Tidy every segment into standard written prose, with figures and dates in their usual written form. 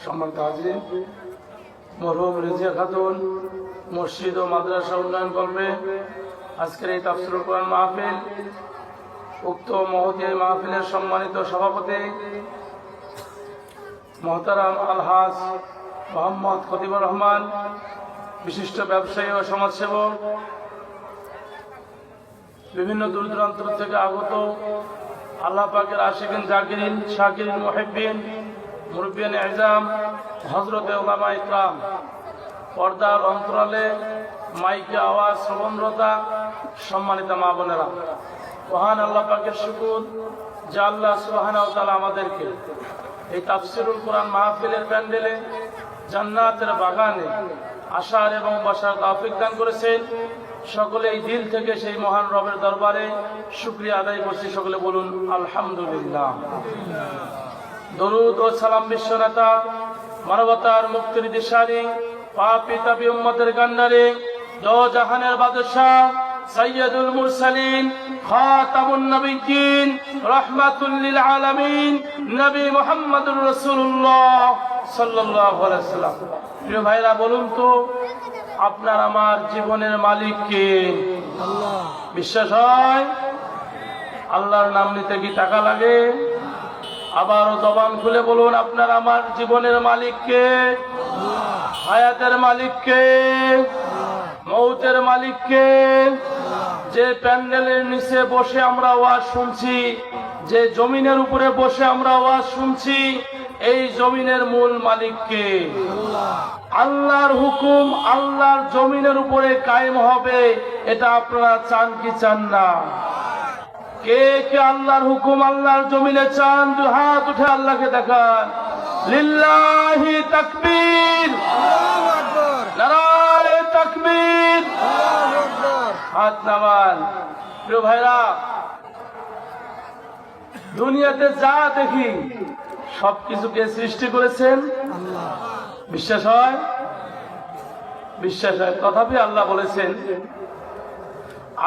সম্মানিত হাজিরিন, মরহুম রেজিয়া খাতুন মসজিদ ও মাদ্রাসা উন্নয়ন কল্পে আজকের এই তাফসীরুল কোরআন মাহফিল, উক্ত মহতী মাহফিলের সম্মানিত সভাপতি মোহতারাম আলহাজ মোহাম্মদ খতিবুর রহমান, বিশিষ্ট ব্যবসায়ী ও সমাজসেবক, বিভিন্ন দূর দূরান্ত থেকে আগত আল্লাহ পাকের আশিকিন জাকিরিন শাকিরিন মুহিব্বিন মুরব্বিয়ান ইজাম, হযরতে উলামা ইকরাম, পর্দার অন্তরালে মাইকে আওয়াজ শ্রবণরতা সম্মানিত মা বোনেরা, মহান আল্লাহ পাকের শুকর যে আল্লাহ সুবহানাহু ওয়া তাআলা আমাদেরকে এই তাফসীরুল কোরআন মাহফিলের প্যান্ডেলে জান্নাতের বাগানে আসার এবং বসার তৌফিক দান করেছেন। সকলে এই দিল থেকে সেই মহান রবের দরবারে শুকরিয়া আদায় করছি। সকলে বলুন আলহামদুলিল্লাহ। দরুদ ও সালাম বিশ্বনেতা, মানবতার মুক্তির দিশারি, পাপী তাপী উম্মতের কান্ডারি, দো জাহানের বাদশাহ সাইয়্যিদুল মুরসালিন খাতামুন নবিয়্যিন রাহমাতুল লিল আলামিন নবী মুহাম্মদুর রাসূলুল্লাহ সাল্লাল্লাহু আলাইহি ওয়াসাল্লাম। প্রিয় ভাইরা, বলুন তো আপনার আমার জীবনের মালিক কে? আল্লাহ। বিশ্বাস হয়? আল্লাহর নাম নিতে কি টাকা লাগে? আবারও জবান খুলে বলুন, আপনার আমার জীবনের মালিক কে? হায়াতের মালিক কে? মৌতের মালিক কে? যে প্যান্ডেলের নিচে বসে আমরা ওয়াজ শুনছি, যে জমিনের উপরে বসে আমরা ওয়াজ শুনছি, এই জমিনের মূল মালিক কে? আল্লাহর হুকুম আল্লাহর জমিনের উপরে কায়েম হবে, এটা আপনারা চান কি চান না? কে কে আল্লাহর হুকুম আল্লাহর জমিনে চান? দু হাত উঠে আল্লাহকে দেখান। লিল্লাহি তাকবীর, আল্লাহু আকবার, নারায়ে তাকবীর, আল্লাহু আকবার। হাত নামান। প্রিয় ভাইরা, দুনিয়াতে যা দেখি সবকিছুকে সৃষ্টি করেছেন আল্লাহ। বিশ্বাস হয়? বিশ্বাস হয়। তথাপি আল্লাহ বলেছেন,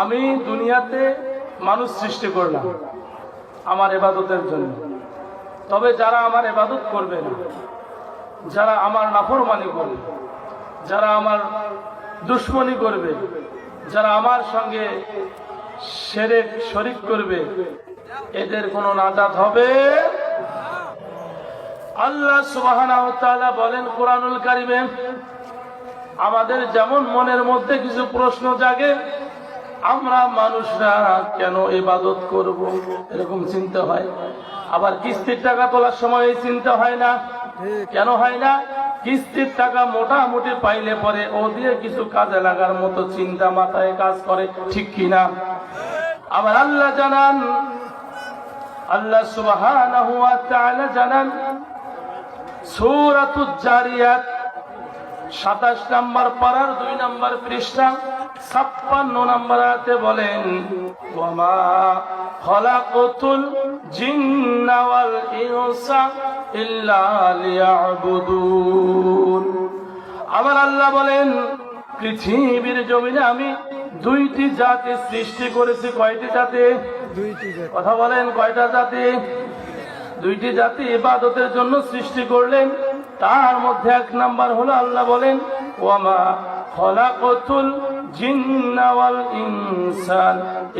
আমি দুনিয়াতে মানুষ সৃষ্টি করলাম আমার ইবাদতের জন্য, তবে যারা আমার ইবাদত করবে না, যারা আমার নাফরমানি করবে, যারা আমার দুশমনি করবে, যারা আমার সঙ্গে শিরক শরীক করবে, এদের কোনো নাজাত হবে? আল্লাহ সুবহানাহু ওয়া তাআলা বলেন কোরআনুল কারীমে, আমাদের যেমন মনের মধ্যে কিছু প্রশ্ন জাগে, আমরা মানুষরা কেন ইবাদত করব, এরকম চিন্তা হয়। আবার কিস্তির টাকা তোলার সময় এই চিন্তা হয় না। কেন হয় না? কিস্তির টাকা মোটামুটি পাইলে পরে ও দিয়ে কিছু কাজে লাগার মতো চিন্তা মাথায় কাজ করে, ঠিক কিনা? আবার আল্লাহ জানান, আল্লাহ সুবহানাহু ওয়া তাআলা জানান সূরাতুজ জারিয়াত ২৭ নম্বর পারার ২ নম্বর পৃষ্ঠা ৫৬ নম্বর আয়াতে বলেন, ওয়ামা খালাকাতুল জিন্না ওয়াল ইনসা ইল্লা লিয়াবুদুন। আমার আল্লাহ বলেন, পৃথিবীর জমিনে আমি দুইটি জাতি সৃষ্টি করেছি। কয়টি জাতি? দুইটি জাতি। কথা বলেন, কয়টা জাতি? দুইটি জাতি ইবাদতের জন্য সৃষ্টি করলেন। তার মধ্যে ১ নাম্বার হলো আল্লাহ বলেন, ওয়ামা খালাকাতুল জিন্না ওয়াল ইনসা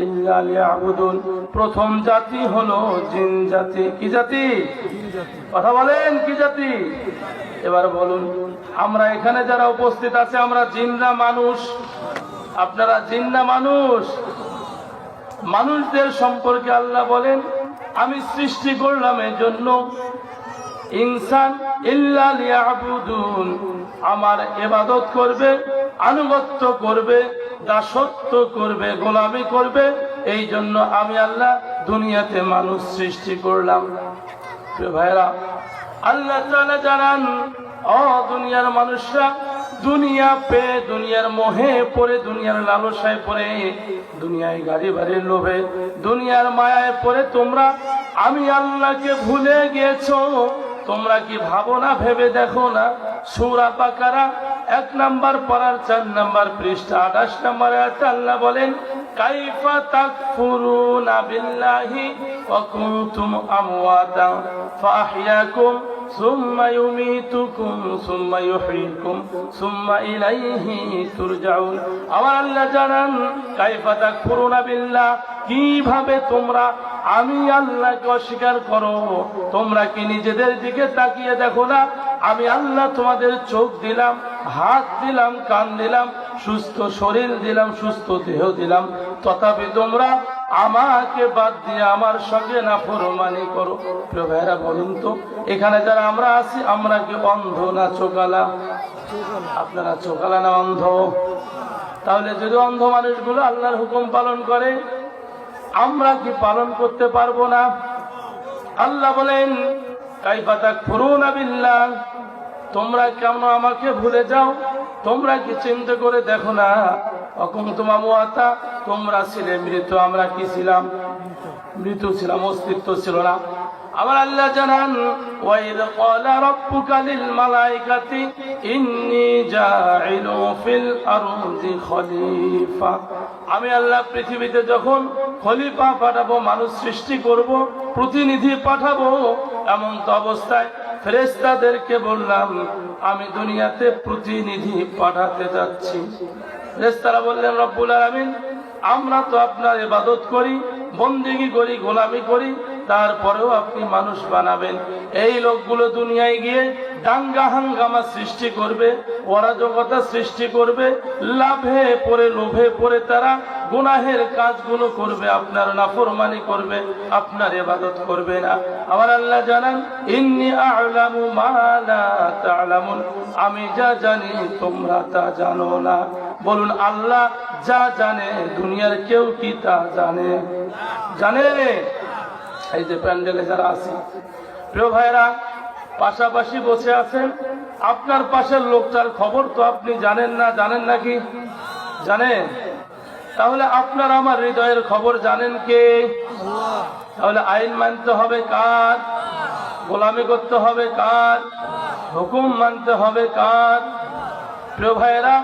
ইল্লা লিয়াবুদুন। প্রথম জাতি হলো জিন জাতি। কি জাতি? কথা বলেন, কি জাতি? এবার বলুন, আমরা এখানে যারা উপস্থিত আছে, আমরা জিন না মানুষ? আপনারা জিন না মানুষ? মানুষদের সম্পর্কে আল্লাহ বলেন, আমি সৃষ্টি করলাম এর জন্য, ইনসান ইল্লা লিয়াবুদুন, আমার ইবাদত করবে, আনুগত্য করবে, দাসত্ব করবে, গোলামি করবে, এই জন্য আমি আল্লাহ দুনিয়াতে মানুষ সৃষ্টি করলাম। প্রিয় ভাইরা, আল্লাহ তাআলা জানান, ও দুনিয়ার মানুষরা, দুনিয়া পেয়ে দুনিয়ার মোহে পড়ে, দুনিয়ার লালসায় পড়ে, দুনিয়ায় গাড়ি বাড়ির লোভে, দুনিয়ার মায়ায় পড়ে তোমরা আমি আল্লাহকে ভুলে গিয়েছো। তোমরা কি ভাবো না? ভেবে দেখো না। সূরা বাকারা ১ নম্বর পারার ৪ নম্বর পৃষ্ঠা ২৮ নম্বর আয়াতে আল্লাহ বলেন, কাইফা তাকফুরুনা বিল্লাহি ওয়া কুনতুম আমওয়াতা ফাআহইয়াকুম সুম্মা ইউমীতুকুম সুম্মা ইউহয়ীকুম সুম্মা ইলাইহি তুরজাউন। আমার আল্লাহ জানান কাইফা তাকফুরুনা বিল্লাহ, কিভাবে তোমরা আমি আল্লাহকে অস্বীকার করো। তোমরা কি নিজেদের দিকে তাকিয়ে দেখো না? আমি আল্লাহ তোমাদের চোখ দিলাম, হাত দিলাম, কান দিলাম, সুস্থ শরীর দিলাম, সুস্থ দেহ দিলাম, তথাপি তোমরা আমাকে বাদ দিয়ে আমার সঙ্গে নাফরমানি করো। প্রিয় ভাইরা বলুন তো, এখানে যারা আমরা আছি, আমরা কি অন্ধ না চোখালা? আপনারা চোখালা না অন্ধ? তাহলে যদি অন্ধ মানুষগুলো আল্লাহর হুকুম পালন করে, আমরা কি পালন করতে পারবো না? আল্লাহ বলেন কাইফা তাকফুরুনা বিল্লাহ, তোমরা কেন আমাকে ভুলে যাও? তোমরা কি চিন্তা করে দেখো না? অকুনতুম আমওয়াতা, তোমরা ছিলে মৃত, আমরা কি ছিলাম? মৃত ছিলাম, অস্তিত্ব ছিল না। আমার আল্লাহ জানান ওয়াইদ ক্বালা রাব্বুকা লিল মালাইকাতি ইন্নী জাইলু ফিল আরদি খলিফা। আমি আল্লাহ পৃথিবীতে যখন খলিফা পাঠাবো, মানুষ সৃষ্টি করব, প্রতিনিধি পাঠাবো, এমন তো অবস্থায় ফেরেশতাদেরকে বললাম আমি দুনিয়াতে প্রতিনিধি পাঠাতে যাচ্ছি। ফেরেশতারা বললেন রব্বুল আলামিন, আমরা তো আপনার ইবাদত করি, বন্দেগী করি, গোলামি করি, তারপরেও আপনি মানুষ বানাবেন। এই লোকগুলো দুনিয়ায় গিয়ে দাঙ্গা হাঙ্গামা সৃষ্টি করবে, অরাজকতা সৃষ্টি করবে, লাভে পড়ে লোভে পড়ে তারা গুনাহের কাজগুলো করবে, আপনার নাফরমানি করবে, আপনার ইবাদত করবে না। আমার আল্লাহ জানান ইন্নী আ'লামু মা লা তা'লামুন, আমি যা জানি তোমরা তা জানো না। বলুন আল্লাহ যা জানে দুনিয়ার কেউ কি তা জানে? জানে? এই যে প্যান্ডেলে যারা আছে, প্রিয় ভাইরা, পাশাপাশি বসে আছেন, আপনার পাশের লোকটার খবর তো আপনি জানেন না, জানেন নাকি? জানেন? তাহলে আপনার আমার হৃদয়ের খবর জানেন কে? তাহলে আইন মানতে হবে কার? গোলামি করতে হবে কার? হুকুম মানতে হবে কার? প্রিয় ভাইরা,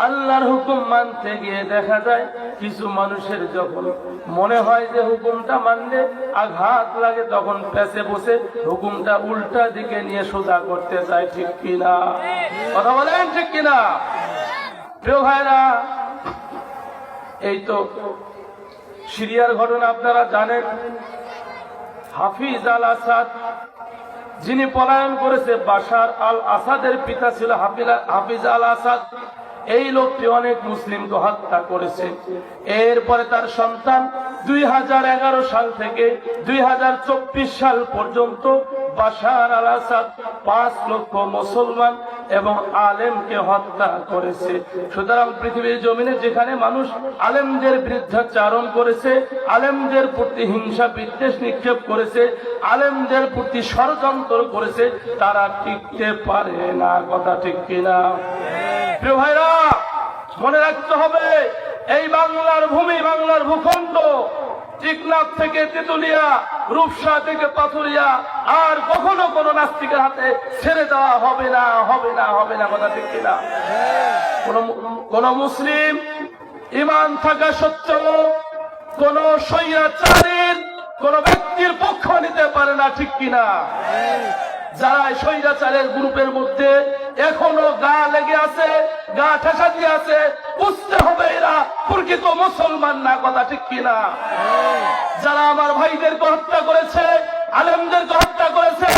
আল্লাহর হুকুম মানতে গিয়ে দেখা যায় কিছু মানুষের যখন মনে হয় যে হুকুমটা মানলে আঘাত লাগে, তখন পেছে বসে হুকুমটা উল্টা দিকে নিয়ে সোজা করতে চায়। ঠিক কিনা? কথা বলেন ঠিক কিনা? প্রিয় ভাইরা, এই তো সিরিয়ার ঘটনা আপনারা জানেন। হাফিজ আল আসাদ, যিনি পলায়ন করেছে, বাশার আল আসাদের পিতা ছিল হাফিজ আল আসাদ। এই লোকটি অনেক মুসলিমকে হত্যা করেছে। এরপরে তার সন্তান 2011 সাল থেকে 2024 সাল পর্যন্ত বাশার আল আসাদ 5 লক্ষ মুসলমান এবং আলেমকে হত্যা করেছে। সুতরাং পৃথিবীর জমিনে যেখানে মানুষ আলেমদের বিরুদ্ধাচারণ করেছে, আলেমদের প্রতি হিংসা বিদ্বেষ নিক্ষেপ করেছে, আলেমদের প্রতি ষড়যন্ত্র করেছে, তারা টিকতে পারে না। কথা ঠিক কিনা? প্রিয় ভাইরা, মনে রাখতে হবে এই বাংলার ভূমি, বাংলার ভূখণ্ড, টেকনাফ থেকে তেতুলিয়া, রূপসা থেকে পাথুরিয়া আর কখনো কোনো নাস্তিকের হাতে ছেড়ে দেওয়া হবে না, হবে না, হবে না। কথা ঠিক কিনা? কোন মুসলিম ঈমান থাকা সত্ত্বেও কোন স্বৈরাচারীর কোন ব্যক্তির পক্ষ নিতে পারে না। ঠিক কিনা? যারা স্বৈরাচারের গ্রুপের মধ্যে এখনো গা লেগে আছে, গা ঠেসা দিয়ে আছে, বুঝতে হবে এরা প্রকৃত মুসলমান না। কথা ঠিক কিনা? যারা আমার ভাইদেরকে হত্যা করেছে, আলেমদেরকে হত্যা করেছে,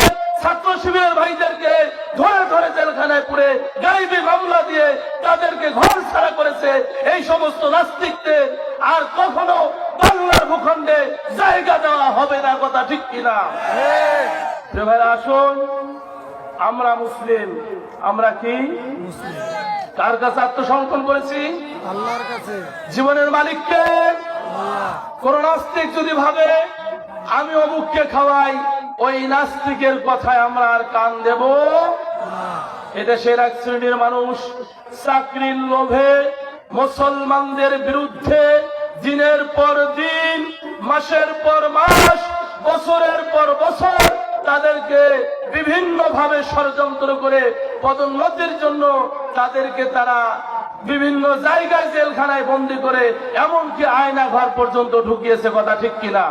ছাত্র শিবিরের ভাইদেরকে ধরে ধরে জেলখানায় পুরে গায়েবী মামলা দিয়ে তাদেরকে ঘর ছাড়া করেছে, এই সমস্ত নাস্তিকদের আর কখনো বাংলার ভূখণ্ডে জায়গা দেওয়া হবে না। কথা ঠিক কিনা? আসুন, আমরা মুসলিম। আমরা কি কার কাছে আত্মসমর্পণ করেছি? আল্লাহর কাছে। জীবনের মালিককে। কোন নাস্তিক যদি ভাবে আমি অমুককে খাওয়াই, ওই নাস্তিকের কথায় আমরা আর কান দেব? এদেশের এক শ্রেণীর মানুষ চাকরির লোভে মুসলমানদের বিরুদ্ধে দিনের পর দিন, মাসের পর মাস, বছরের পর বছর তাদেরকে বিভিন্ন ভাবে ষড়যন্ত্র করে পদোন্নতির জন্য তাদেরকে তারা বিভিন্ন জায়গায় জেলখানায় বন্দি করে এমনকি আয়না ঘর পর্যন্ত ঢুকিয়েছে, কথা ঠিক কিনা?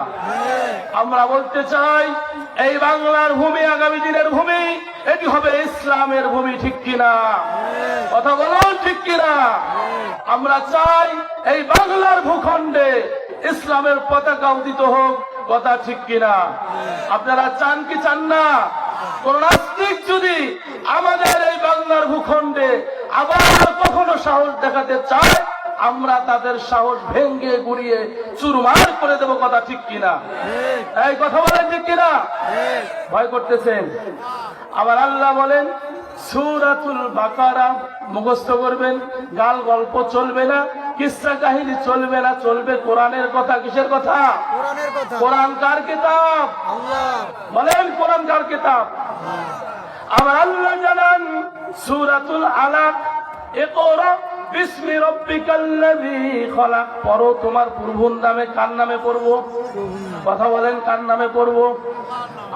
আমরা বলতে চাই এই বাংলার ভূমি আগামী দিনের ভূমি, এটি হবে ইসলামের ভূমি, ঠিক কিনা? কথা বলুন, ঠিক কিনা? আমরা চাই এই বাংলার ভূখণ্ডে ইসলামের পতাকা উদিত হোক, কথা ঠিক কিনা? আপনারা চান কি চান না? কোন নাস্তিক যদি আমাদের এই বাংলার ভূখণ্ডে আবার কখনো সাহস দেখাতে চায়, আমরা তাদের সাহস ভেঙ্গে গুড়িয়ে চুরমার করে দেব, কথা ঠিক কিনা? এই কথা বলেন, ঠিক কিনা? ভয় করতেছেন? আবার আল্লাহ বলেন সূরাতুল বাকারা মুখস্থ করবেন, গাল গল্প চলবে না, কিসসা কাহিনী চলবে না, চলবে কোরআনের কথা। কিসের কথা? কোরআনের কথা। কোরআন কার কিতাব? আল্লাহ। বলেন কোরআন কার কিতাব? আবার আল্লাহ জানান সূরাতুল আলাক, ইকরা বিসমি রাব্বিকাল্লাযী খলাক। পড়ো, তোমার প্রভুর নামে। কার নামে পড়বো? কথা বলেন, কার নামে পড়বো?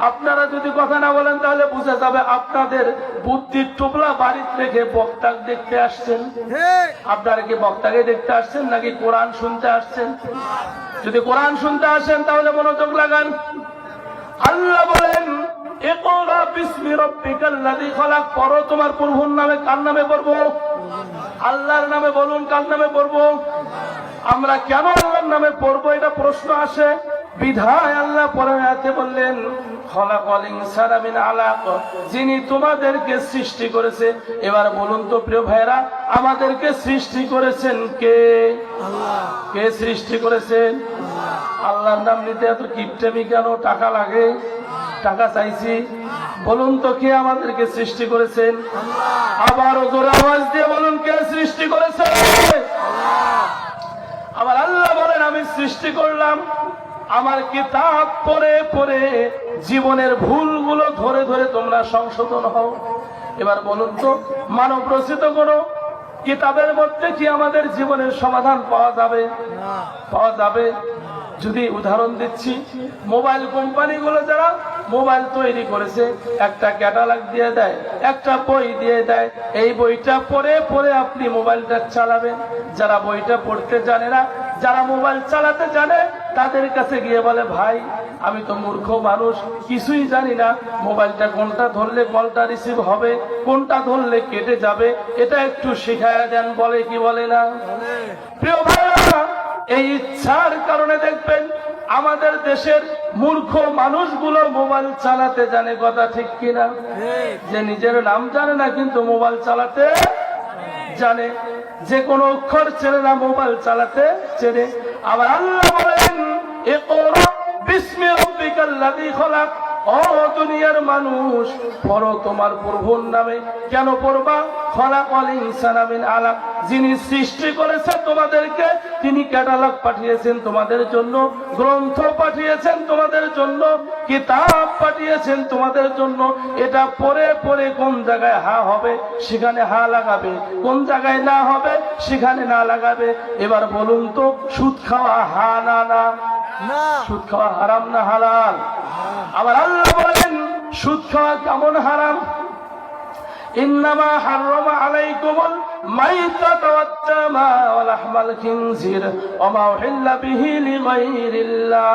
আপনারা যদি কথা না বলেন তাহলে বুঝে যাবে আপনাদের বুদ্ধির টোপলা বাড়িতে রেখে বক্তা দেখতে আসছেন। আপনারা কি বক্তাকে দেখতে আসছেন নাকি কোরআন শুনতে আসছেন? যদি কোরআন শুনতে আসেন তাহলে মনোযোগ লাগান। আল্লাহ বলেন ইকরা বিসমি রাব্বিকাল্লাযী খলাক। পড়ো, তোমার প্রভুর নামে। কার নামে পড়বো? আল্লাহর নামে। বলুন, কার নামে পড়বো? আমরা কেন আল্লাহর নামে পড়বো এটা প্রশ্ন আসে। বিধায় আল্লাহ পরের আয়াতে বললেন খলাকাল ইনসানা মিন আলাক, যিনি তোমাদেরকে সৃষ্টি করেছে। এবার বলুন তো প্রিয় ভাইরা, আমাদেরকে সৃষ্টি করেছেন কে? আল্লাহ। কে সৃষ্টি করেছেন? আল্লাহর নাম নিতে এত কিপটেমি কেন? টাকা লাগে, টাকা চাইছি। বলুন তো কে আমাদেরকে সৃষ্টি করেছেন? আবারও জোরে আওয়াজ দিয়ে বলুন, কে সৃষ্টি করেছে? আবার আল্লাহ বলেন আমি সৃষ্টি করলাম। আমার কিতাব পড়ে পড়ে জীবনের ভুলগুলো ধরে ধরে তোমরা সংশোধন হও। এবার বলুন তো মানব রচিত কোনো কিতাবের মধ্যে কি আমাদের জীবনের সমাধান পাওয়া যাবে? পাওয়া যাবে? যদি উদাহরণ দিচ্ছি, মোবাইল কোম্পানিগুলো যারা মোবাইল তৈরি করেছে একটা ক্যাটালগ দিয়ে দেয়, একটা বই দিয়ে দেয়, এই বইটা পড়ে পড়ে আপনি মোবাইলটা চালাবেন। যারা বইটা পড়তে জানে না, যারা মোবাইল চালাতে জানে, তাদের কাছে গিয়ে বলে ভাই আমি তো মূর্খ মানুষ, কিছুই জানি না, মোবাইলটা কোনটা ধরলে কলটা রিসিভ হবে, কোনটা ধরলে কেটে যাবে, এটা একটু শিখায়া দেন। বলে কি বলে না? প্রিয় ভাইরা, এই ইচ্ছার কারণে দেখবেন আমাদের দেশের মূর্খ মানুষগুলো মোবাইল চালাতে জানে, কথা ঠিক কিনা? যে নিজের নাম জানে না কিন্তু মোবাইল চালাতে জানে, যে কোনো অক্ষর চেনে না মোবাইল চালাতে চেনে। আবার আল্লাহ বলেন ইকরা বিসমি রাব্বিকাল্লাযী খলাক। ও দুনিয়ার মানুষ, পড়ো তোমার প্রভুর নামে। কেন পড়বা? খলাকাল ইনসানা মিন আলাক, যিনি সৃষ্টি করেছে তোমাদেরকে, তিনি ক্যাটালগ পাঠিয়েছেন তোমাদের জন্য, গ্রন্থ পাঠিয়েছেন তোমাদের জন্য, কিতাব পাঠিয়েছেন তোমাদের জন্য। এটা পড়ে পড়ে কোন জায়গায় হা হবে সেখানে হা লাগাবে, কোন জায়গায় না হবে সেখানে না লাগাবে। এবার বলুন তো সুদ খাওয়া হা না? না, সুদ খাওয়া হারাম না হালাল? আবার আল্লাহ বলেন সুদ খাওয়া কেমন হারাম? ইন্নামা হাররামা আলাইকুমুল মাইতাতা ওয়াদ-দামা ওয়া লাহমাল খিনজির ওয়া মা উহিল্লা বিহি লিগাইরিল্লাহ।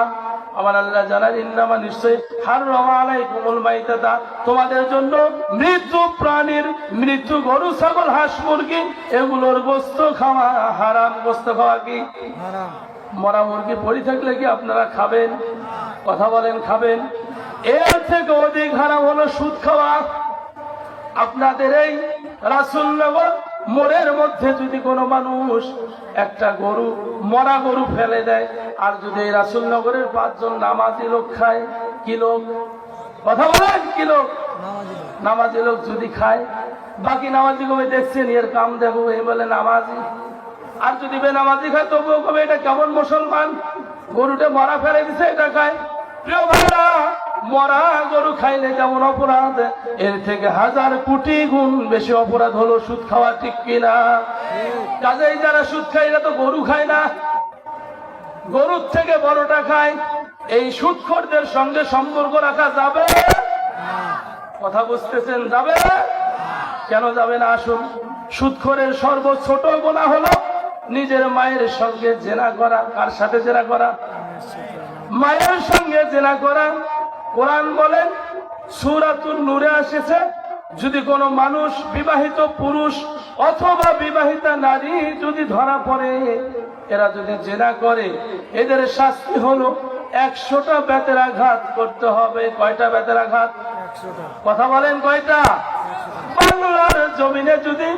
আমার আল্লাহ জানান ইন্নামা, নিশ্চয়, হাররামা আলাইকুমুল মাইতাতা, তোমাদের জন্য মৃত্যু প্রাণীর, মৃত্যু গরু ছাগল হাঁস মুরগি এগুলোর গোশত খাওয়া হারাম। গোশত খাওয়া কি হারাম? মরা মুরগি পড়ে থাকলে কি আপনারা খাবেন? কথা বলেন, খাবেন? এর থেকে অধিক হারাম হলো সুদ খাওয়া। আপনাদের এই রাসূলনগর মোড়ের মধ্যে যদি কোনো মানুষ একটা গরু, মরা গরু ফেলে দেয়, আর যদি এই রাসূলনগরের 5 জন নামাজি লোক খায়, কি লোক? কথা বলেন, কি লোক? নামাজি লোক যদি খায়, বাকি নামাজি কবে দেখছেন এর কাম দেখো, এই বলে নামাজি। আর যদি বেনামাজি খায় তবুও কবে এটা কেমন মুসলমান? গরুটা মরা ফেলে দিছে, এটা খায়। প্রিয় ভাইরা, মরা গরু খাইলে যেমন অপরাধ, এর থেকে 1000 কোটি গুণ বেশি অপরাধ হলো সুদ খাওয়া, ঠিক কিনা? কাজেই যারা সুদ খায় এরা তো গরু খায় না, গরুর থেকে বড়টা খায়। এই সুদখোরদের সঙ্গে সম্পর্ক রাখা যাবে? কথা বুঝতেছেন? যাবে? কেন যাবে না? আসুন। সুদখোরের সর্বছোট গুনাহ হলো নিজের মায়ের সঙ্গে জেনা করা। কার সাথে জেনা করা? মায়ের সঙ্গে জেনা করা। কোরআন বলেন সূরাতুন নূরে এসেছে, যদি কোনো মানুষ, বিবাহিত পুরুষ অথবা বিবাহিতা নারী যদি ধরা পড়ে, এরা যদি জেনা করে, এদের শাস্তি হলো 100টা বেতের আঘাত করতে হবে। কয়টা বেতের আঘাত? 100টা। কথা বলেন কয়টা? বাংলার জমিনে যদি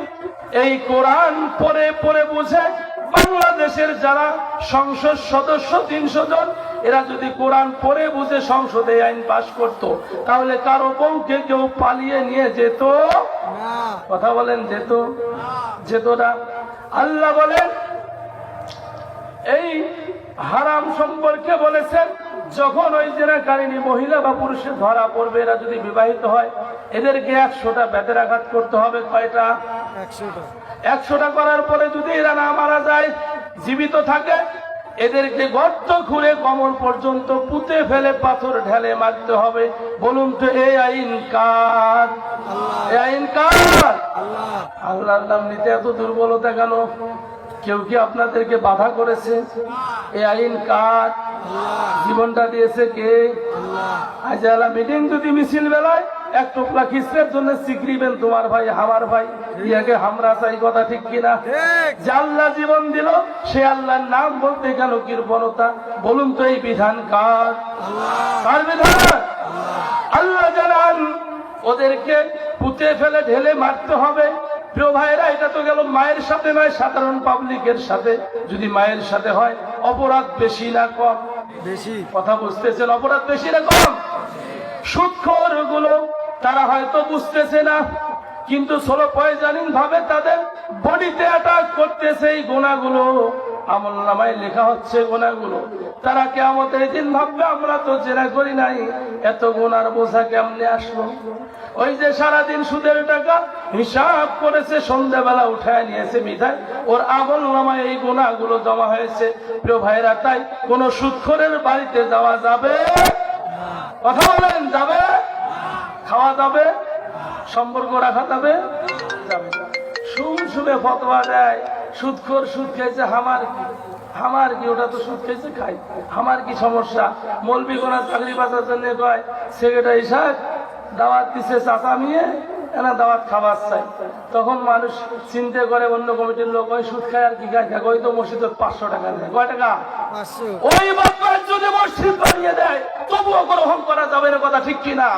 এই কোরআন পড়ে পড়ে বুঝে বাংলাদেশের যারা সংসদ সদস্য 300 জন, এরা যদি কোরআন পড়ে বুঝে সংসদে আইন পাশ করত, তাহলে কারো বউকে কেউ পালিয়ে নিয়ে যেত না। কথা বলেন যেত? যেত না। আল্লাহ বলেন এই হারাম সম্পর্কে বলেছেন, যখন ওই জেনাকারিনী মহিলা বা পুরুষের ধরা পড়বে, এরা যদি বিবাহিত হয়, এদেরকে 100টা বেতের আঘাত করতে হবে। কয়টা? 100টা। 100টা করার পরে যদি এরা না মারা যায়, জীবিত থাকে, এদেরকে গর্ত খুঁড়ে কমর পর্যন্ত পুঁতে ফেলে পাথর ঢেলে মারতে হবে। বলুন তো এই আইন কার? এই আইন কার? আল্লাহ। আল্লাহর নাম নিতে এত দুর্বলতা কেন? কেউ কি আপনাদেরকে বাধা করেছে? এই আইন কার? জীবনটা দিয়েছে কে? আজ আলা মিটিং যদি মিছিল বেলায় এক টোপলা খিসরের জন্য সিকরিবেন তোমার ভাই আমার ভাই, ইয়াকে আমরা চাই। কথা ঠিক কিনা? ঠিক। যে আল্লাহ জীবন দিল, সে আল্লাহর নাম বলতে কেন কৃপণতা? বলুন তো এই বিধান কার? কার বিধান? আল্লাহ জানান ওদেরকে পুঁতে ফেলে ঢেলে মারতে হবে। প্রিয় ভাইরা, এটা তো গেল মায়ের সাথে নয়, সাধারণ পাবলিকের সাথে। যদি মায়ের সাথে হয়, অপরাধ বেশি না কম? বেশি। কথা বুঝতেছেন? অপরাধ বেশি না কম? সুদখোর গুলো তারা হয়তো বুঝতেছে না, কিন্তু স্লো পয়জানিং ভাবে তাদের বডিতে অ্যাটাক করতেছে এই গুনাহগুলো। আমল নামায় লেখা হচ্ছে গুনাহগুলো। তারা কিয়ামতের দিন ভাববে আমরা তো জেনা করি নাই, এত গুনার বোঝা কেমনে আসলো? ওই যে সারাদিন সুদের টাকা হিসাব করেছে, সন্ধ্যাবেলা উঠায় নিয়েছে বিধায় ওর আমল নামায় এই গুনাহগুলো জমা হয়েছে। প্রিয় ভাইরা, তাই কোন সুদখোরের বাড়িতে যাওয়া যাবে? কথা বলেন, যাবে? খাওয়া যাবে? সম্পর্ক রাখা যাবে? যাবে না। শুনে ফতোয়া দেয়, সুদখোর সুদ খাইছে, হামার কি? হামার কি? ওটা তো সুদ খাইছে, খাই, হামার কি সমস্যা? মৌলবি কোনা চাকরি বাঁচার জন্য কয় সেক্রেটারি সাহেব দাওয়াত দিছে চাচা মিয়ে, এনা দাওয়াত খাবার চাই। তখন মানুষ চিন্তা করে, অন্য কমিটির লোক, ওই সুদ খায় আর কি খায়? ওই তো মসজিদে 500 টাকা নেয়। কয় টাকা? 500। ওই বাবা যদি মসজিদ বানিয়ে দেয়, তবুও গ্রহণ করা যাবে না। কথা ঠিক কিনা?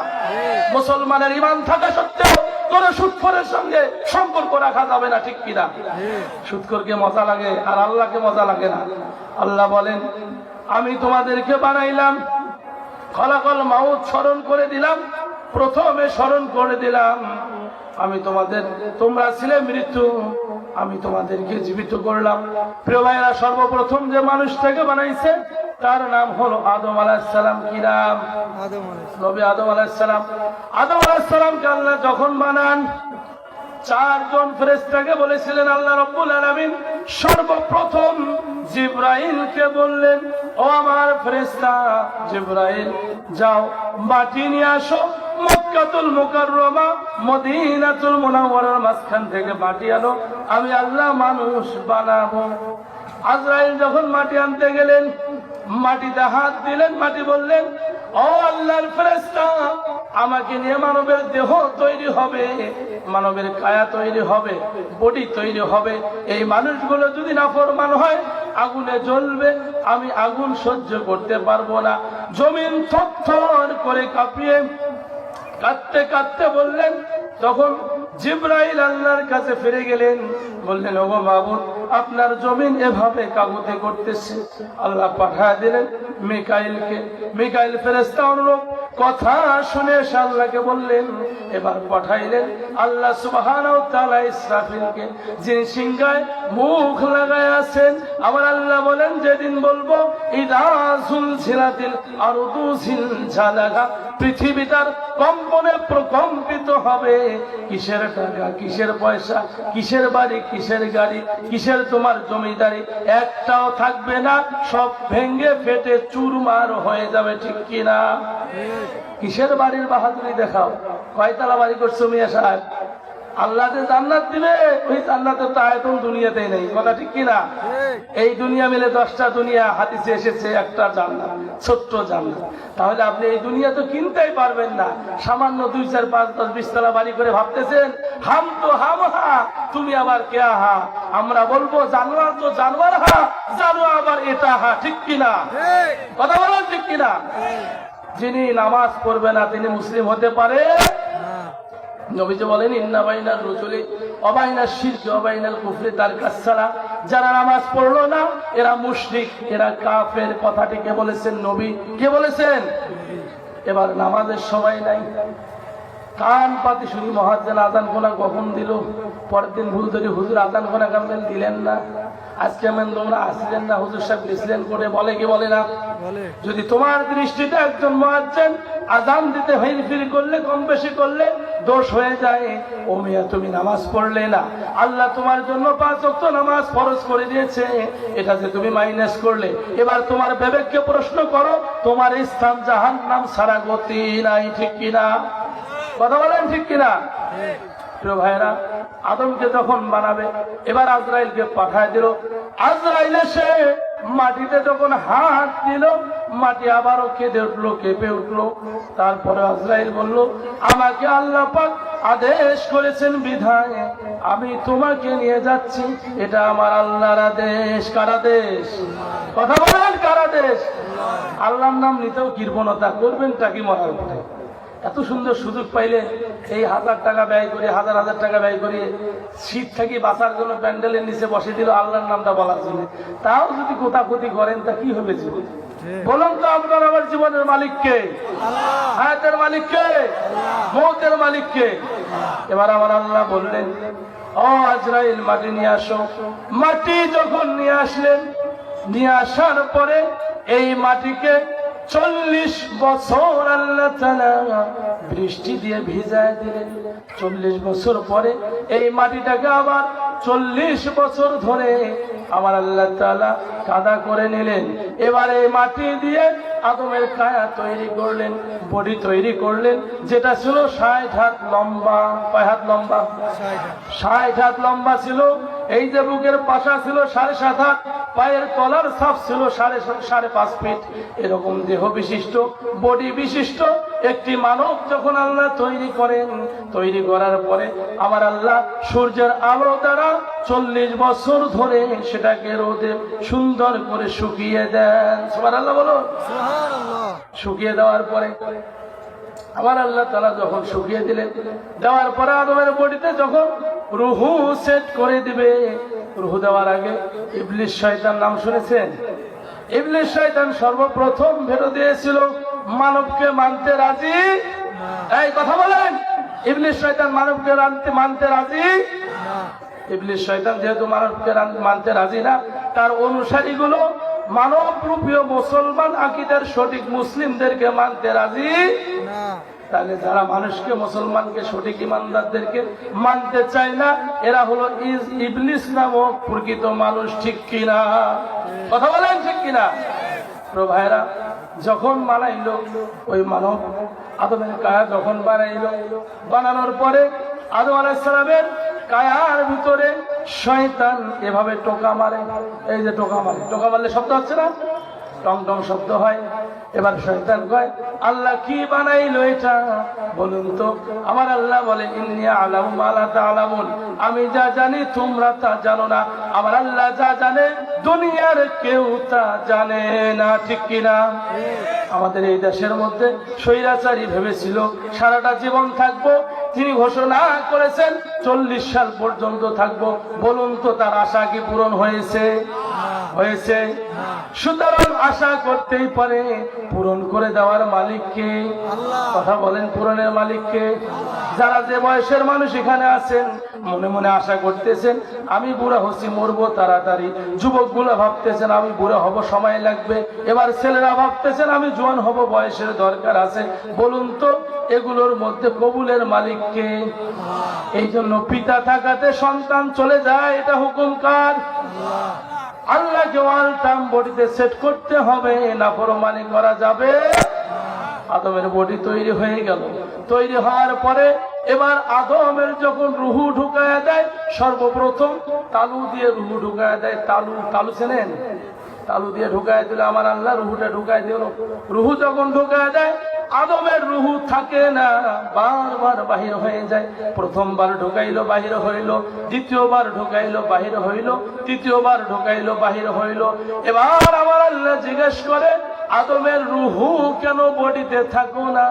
মুসলমানের ঈমান থাকা সত্ত্বেও কোন সুদখোরের সঙ্গে সম্পর্ক রাখা যাবে না। ঠিক কিনা? সুদখোরকে মজা লাগে, আর আল্লাহকে মজা লাগে না। আল্লাহ বলেন আমি তোমাদেরকে বানাইলাম, খলাকল মাউত স্মরণ করে দিলাম, প্রথমে স্মরণ করে দিলাম আমি তোমাদের, তোমরা ছিলে মৃত্যু, আমি তোমাদেরকে জীবিত করলাম। প্রিয় ভাইরা, সর্বপ্রথম যে মানুষটাকে বানাইছে তার নাম হলো আদম আলাইহিস সালাম। কি নাম? আদম আলাইহিস সালাম। নবী আদম আলাইহিস সালাম। আদম আলাইহিস সালামকে আল্লাহ যখন বানান, 4 জন ফেরেশতাকে বলেছিলেন আল্লাহ রাব্বুল আলামিন সর্বপ্রথম জিবরাইলকে বললেন, ও আমার ফেরেশতা জিবরাইল, যাও মাটি নিয়ে আসো, মক্কাতুল মুকাররমা মদিনাতুল মুনাওয়ারার মাঝখান থেকে মাটি আনো, আমি আল্লাহ মানুষ বানাবো। আজরাইল যখন মাটি আনতে গেলেন, মাটিতে হাত দিলেন, মাটি বললেন, ও আল্লাহর ফেরেশতা, আমাকে নিয়ে মানবের দেহ তৈরি হবে, মানবের কায়া তৈরি হবে, বডি তৈরি হবে। এই মানুষগুলো যদি নাফরমান হয়, আগুনে জ্বলবে, আমি আগুন সহ্য করতে পারবো না। জমিন থরথর করে কাঁপিয়ে কাঁদতে কাঁদতে বললেন, তখন জিবরাইল আল্লাহর কাছে ফিরে গেলেন, বললেন, ওগো মাবুদ, আপনার জমিন এভাবে কাঁপতে করতেছে। আল্লাহ পাঠিয়ে দিলেন মিকাইলকে। মিকাইল ফেরেশতা অনুরূপ কথা শুনে এসে আল্লাহকে বললেন, এবার পাঠাইলেন আল্লাহ সুবহানাহু ওয়া তাআলা ইসরাফিলকে, যিনি সিংহায় মুখ লাগায় আছেন। আমার আল্লাহ বলেন, যেদিন বলবো ইদা যুলজিলাতিল আরদু জিলজালাহা, পৃথিবী তার কম্পনে প্রকম্পিত হবে। কিসের টাকা, কিসের পয়সা, কিসের বাড়ি, কিসের গাড়ি, কিসের তোমার জমিদারি, একটাও থাকবে না, সব ভেঙ্গে ফেটে চুরমার হয়ে যাবে। ঠিক কিনা? কিসের বাড়ির বাহাদুরি দেখাও? কয়তলা বাড়ি করছো মিয়া সাহেব? আল্লাহ যে জান্নাত দিবে ওই জান্নাতের তো আয়তন দুনিয়াতেই নেই, কথা ঠিক কিনা? এই দুনিয়া মিলে 10টা দুনিয়া, হাদিসে এসেছে একটা জান্নাত, ছোট্ট জান্নাত। তাহলে আপনি এই দুনিয়া তো কিনতেই পারবেন না। সামান্য 2, 4, 5, 10, 20 তলা বাড়ি করে ভাবতেছেন হাম তো হাম হা, তুমি আবার কেয়া হা। আমরা বলবো জানোয়ার তো জানোয়ার হা, জানোয়ার আবার এটা হা, ঠিক কিনা? কথা বলেন ঠিক কিনা? যিনি নামাজ পড়বে না তিনি মুসলিম হতে পারে? নবীজি বলেন ইন্না বাইনার রুজুলি ওয়া বাইনাশ শিরকি ওয়া বাইনাল কুফরি তারকাস সালাহ। যারা নামাজ পড়লো না এরা মুশরিক, এরা কাফের। কথাটি কে বলেছেন? নবী। কে বলেছেন? এবার নামাজের সময় নাই, কান পাতি শুনি মুয়াজ্জিন আযান কোনা কখন দিল, পরের দিন ভুল ধরে হুজুর আযান কোনা কামলেন দিলেন না, আজকে আমি তোমরা আসলেন না, হুজুর সাহেব গেছিলেন করে, বলে কি বলে না? যদি তোমার দৃষ্টিতে একজন মুয়াজ্জিন আযান দিতে হেরফের করলে, কম বেশি করলে দোষ হয়ে যায়, ও মিয়া তুমি নামাজ পড়লে না, আল্লাহ তোমার জন্য 5 ওয়াক্ত নামাজ ফরজ করে দিয়েছে, এটা যে তুমি মাইনাস করলে, এবার তোমার বিবেককে প্রশ্ন করো, তোমার স্থান জাহান্নাম ছাড়া গতি নাই, ঠিক কিনা? কথা বলেন ঠিক কিনা? প্রিয় ভাইরা, আদমকে যখন বানাবে এবার আজরাইলকে পাঠায় দিল। আজরাইল এসে মাটিতে যখন হাত দিল মাটি আবারও কেঁদে উঠলো, কেঁপে উঠলো। তারপরে আজরাইল বলল আমাকে আল্লাহ পাক আদেশ করেছেন বিধায় আমি তোমাকে নিয়ে যাচ্ছি, এটা আমার আল্লাহর আদেশ। কার আদেশ? কথা বলেন কার আদেশ? আল্লাহর নাম নিতেও কৃপণতা করবেন টাকি মরার পরে। এত সুন্দর সুযোগ পাইলে এই 1000 টাকা ব্যয় করে, 1000 টাকা ব্যয় করে শীত থেকে বাঁচার জন্য প্যান্ডেলের নিচে বসে দিল আল্লাহর নামটা বলার জন্য, তাও যদি কোথাকুতি করেন তা কি হবে জীবন? বলুন তো আপনার আমার জীবনের মালিক কে? হায়াতের মালিক কে? মৌতের মালিক কে? এবার আমার আল্লাহ বললেন ও আজরাইল মাটি নিয়ে আসো। মাটি যখন নিয়ে আসলেন, নিয়ে আসার পরে এই মাটিকে 40 বছর আল্লাহ তাআলা বৃষ্টি দিয়ে ভিজায় দিলেন। 40 বছর পরে এই মাটিটাকে আবার 40 বছর ধরে আমার আল্লাহ তাআলা কাদা করে নিলেন। এবার এই মাটি দিয়ে আদমের কায়া তৈরি করলেন, বডি তৈরি করলেন, যেটা ছিল 60 হাত লম্বা। কয় হাত লম্বা? 60 হাত লম্বা ছিল। এই যে বুকের পাশা ছিল 7.5 হাত, পায়ের তলার ছাপ ছিল 5.5 ফিট। এরকম দেহ বিশিষ্ট, বডি বিশিষ্ট একটি মানব যখন আল্লাহ তৈরি করেন, তৈরি করার পরে আমার আল্লাহ সূর্যের আলো দ্বারা 40 বছর ধরে সেটাকে রোদে সুন্দর করে শুকিয়ে দেন। সুবহানাল্লাহ বলো। শুকিয়ে দেওয়ার পরে আমার আল্লাহ তাআলা যখন শুকিয়ে দিলেন, দেওয়ার পরে আদমের বডিতে যখন রুহু সেট করে দিবে, রুহু দেওয়ার আগে ইবলিস শয়তান নাম শুনেছেন? ইবলিস শয়তান সর্বপ্রথম ভেটো দিয়েছিল মানবকে মানতে রাজি। এই কথা বলেন, ইবলিস শয়তান মানবকে মানতে রাজি? ইবলিস শয়তান যেহেতু মানবকে মানতে রাজি না, তার অনুসারীগুলো মানব রূপীয় মুসলমান আকীদার সঠিক মুসলিমদেরকে মানতে রাজি না। তাহলে যারা মানুষকে, মুসলমানকে, সঠিক ইমানদারদেরকে মানতে চায় না, এরা হলো ইবলিস নামক প্রকৃত মানুষ, ঠিক কিনা? কথা বলেন ঠিক কিনা? প্রিয় ভাইরা, যখন বানাইলো ওই মানব আদমের কায়া যখন বানাইলো, বানানোর পরে আদম আলাইহিস সালামের কায়ার ভিতরে শয়তান এভাবে টোকা মারে। এই যে টোকা মারে, টোকা মারলে শব্দ হচ্ছে না? টং টং শব্দ হয়। এবার শয়তান কয় আল্লাহ কি বানাইলো এটা বলুন তো? আমার আল্লাহ বলে ইন্নী আ'লামু মা লা তা'লামুন, আমি যা জানি তোমরা তা জানো না। আমার আল্লাহ যা জানে দুনিয়ার কেউ তা জানে না, ঠিক কিনা? আমাদের এই দেশের মধ্যে স্বৈরাচারী ভেবেছিল সারাটা জীবন থাকবো, তিনি ঘোষণা করেছেন 40 সাল পর্যন্ত থাকবো। বলুন তো তার আশা কি পূরণ হয়েছে? হয়েছে? সুতরাং আশা করতেই পারে, পূরণ করে দেওয়ার মালিক কে? কথা বলেন, পূরণের মালিক কে? যারা যে বয়সের মানুষ এখানে আছেন মনে মনে আশা করতেছেন আমি বুড়া হচ্ছি, মরবো তাড়াতাড়ি। যুবকগুলো ভাবতেছেন আমি বুড়া হব, সময় লাগবে। এবার ছেলেরা ভাবতেছেন আমি জোয়ান হব, বয়সের দরকার আছে। বলুন তো এগুলোর মধ্যে কবুলের মালিক কে? এই জন্য পিতা থাকাতে সন্তান চলে যায়, এটা হুকুম কার? আল্লাহকে ওয়াল টার্ম বডিতে সেট করতে হবে, নাফরমানি করা যাবে। আদমের বডি তৈরি হয়ে গেল। তৈরি হওয়ার পরে এবার আদমের যখন রুহু ঢুকায়া দেয়, সর্বপ্রথম তালু দিয়ে রুহু ঢুকায়া দেয়। তালু তালু চেনেন? তালু দিয়ে ঢুকায় দিল আমার আল্লাহ, রুহুটা ঢুকায় দিল। রুহু যখন ঢুকায় দেয়, আদমের রুহু থাকে না, বারবার বাহির হয়ে যায়। প্রথমবার ঢুকাইলো বাহির হইল, দ্বিতীয়বার ঢুকাইলো বাহির হইল, তৃতীয়বার ঢুকাইলো বাহির হইল। এবার আমার আল্লাহ জিজ্ঞেস করে, আদমের রুহু কেন বডিতে থাকো না?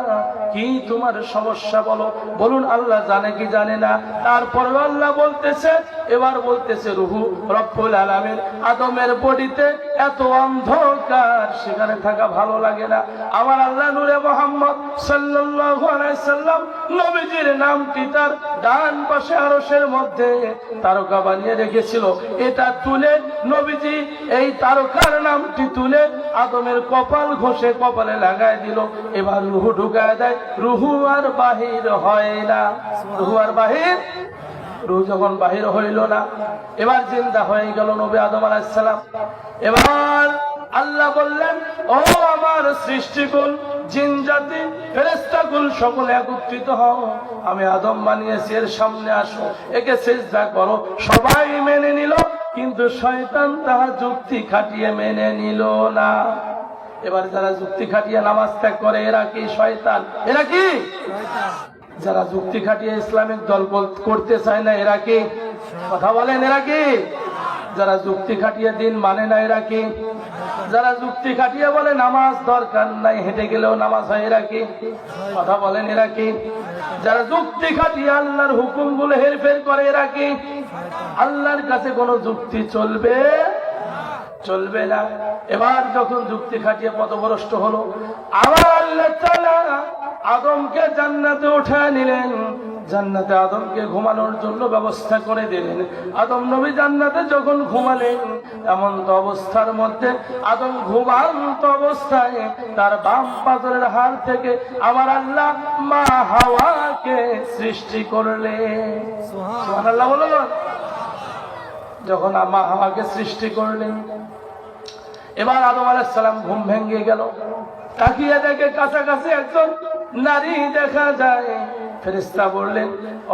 কি তোমার সমস্যা বলো? বলুন আল্লাহ জানে কি জানে না? তারপর আল্লাহ বলতেছে, এবার বলতেছে রুহু রব্বুল আলামিন, আদমের বডিতে এত অন্ধকার, সেখানে থাকা ভালো লাগে না। আমার আল্লাহ নূরে মুহাম্মদ সাল্লাল্লাহু আলাইহি সাল্লাম নবীজির নামটি তার ডান পাশে আরশের মধ্যে তারকা বানিয়ে রেখেছিল। এটা তুলে নবীজি এই তারকার নামটি তুলে আদমের কপাল ঘষে কপালে লাগায় দিল। এবার রুহু ঢুকায় দেয়, রুহু আর বাহির হয় না। রুহু আর বাহির, রুহু যখন বাহির হইল না, এবার জিন্দা হয়ে গেল নবী আদম আলাইহিস সালাম। এবার আল্লাহ বললেন, ও আমার সৃষ্টিকুল, জিন জাতি, ফেরেশতাকুল সকলে একত্রিত হও, আমি আদম বানিয়েছি, এর সামনে আসো, একে সিজদা করো। সবাই মেনে নিল, কিন্তু শয়তান তাহার যুক্তি খাটিয়ে মেনে নিল না। এবার যারা যুক্তি খাটিয়ে নামাজ ত্যাগ করে, এরা কি শয়তান? এরা কি? যারা যুক্তি খাটিয়ে ইসলামিক দল করতে চায় না, এরা কি? কথা বলেন, এরা কি? যারা যুক্তি খাটিয়ে দিন মানে না, এরা কি? যারা যুক্তি খাটিয়ে বলে নামাজ দরকার নাই, হেঁটে গেলেও নামাজ হয়, এরা কি? কথা বলেন, এরা কি? যারা যুক্তি খাটিয়ে আল্লাহর হুকুমগুলো হেরফের করে, এরা কি? আল্লাহর কাছে কোনো যুক্তি চলবে চলবে না। এবার যখন যুক্তি খাটিয়ে পথভ্রষ্ট হলো, আবার আল্লাহ তাআলা আদমকে জান্নাতে উঠায় নিলেন। জান্নাতে আদমকে ঘুমানোর জন্য ব্যবস্থা করে দিলেন। আদম নবী জান্নাতে যখন ঘুমালেন, এমন তো অবস্থার মধ্যে আদম ঘুমান্ত অবস্থায় তার বাম পাজরের হাড় থেকে আমার আল্লাহ মা হাওয়াকে সৃষ্টি করলেন। সুবহানাল্লাহ বলুন। যখন মা হাওয়াকে সৃষ্টি করলেন, এবার আদম আলাইহিস সালাম ঘুম ভেঙে গেল। তাকিয়ে দেখে কাছাকাছি একজন নারী দেখা যায়। ফেরেশতা বললেন,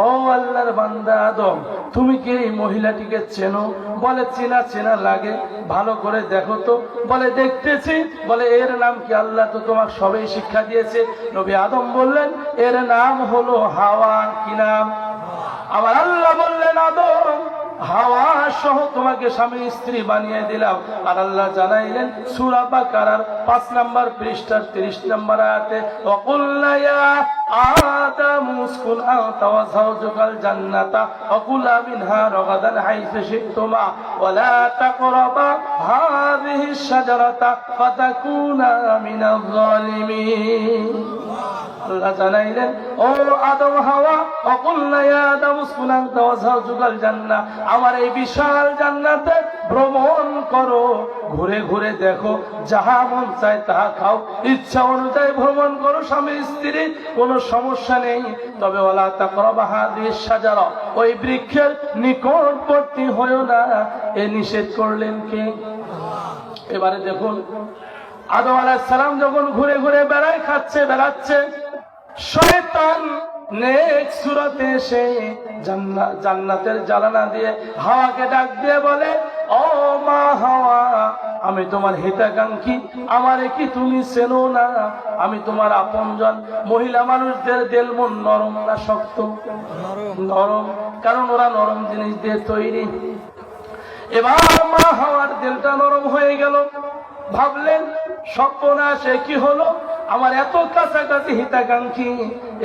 ও আল্লাহর বান্দা আদম, তুমি কি এই মহিলাটিকে চেনো? বলে চেনা চেনা লাগে, ভালো করে দেখো তো। বলে দেখতেছি। বলে এর নাম কি? আল্লাহ তো তোমার সবই শিক্ষা দিয়েছে। নবী আদম বললেন, এর নাম হলো হাওয়া। কি নাম? আমার আল্লাহ বললেন, আদম, হাওয়া সহ তোমাকে স্বামী স্ত্রী বানিয়ে দিলাম। আর আল্লাহ জানাইলেন সূরা বাকারার 5 নম্বর পৃষ্ঠার 30 নম্বর আয়াতে, ওয়াকুল্না ইয়া আদামু উসকুন আনতা ওয়া যাওজুকাল জান্নাতা ওয়া কুলা মিনহা রাগাদান হাইসু শি'তুমা ওয়া লা তাকরাবা হাযিহি শাজারাতা ফাতাকুনা মিনাল যালিমিন। আল্লাহ জানাইলেন, ও আদম হাওয়া, ওয়াকুল্না ইয়া আদামু উসকুন আনতা ওয়া যাওজুকাল জান্নাহ, আমার এই বিশাল জান্নাতে ভ্রমণ করো, ঘুরে ঘুরে দেখো, যাহা মন চায় তাহা খাও, ইচ্ছা অনুযায়ী ভ্রমণ করো স্বামী স্ত্রী, কোনো সমস্যা নেই। তবে ওয়ালা তাকরাবা হাযিহিশ শাজারা, ওই বৃক্ষের নিকটবর্তী হয়ো না, এ নিষেধ করলেন কে? এবারে দেখুন, আদম আলাইহিস সালাম যখন ঘুরে ঘুরে বেড়ায়, খাচ্ছে, বেড়াচ্ছে, শয়তান নেক সুরতে এসে জান্নাতের জানালা দিয়ে হাওয়াকে ডাক দিয়ে বলে, ও মা হাওয়া, আমি তোমার হিতাকাঙ্ক্ষী, আমারে কি তুমি চেনো না? আমি তোমার আপনজন। মহিলা মানুষদের দিল মন নরম না শক্ত? নরম, কারণ ওরা নরম জিনিস দিয়ে তৈরি। এবার মা হাওয়ার দিলটা নরম হয়ে গেল। ভাবলেন, সর্বনাশে কি হলো? আমার এত কাছাকাছি হিতাকাঙ্ক্ষী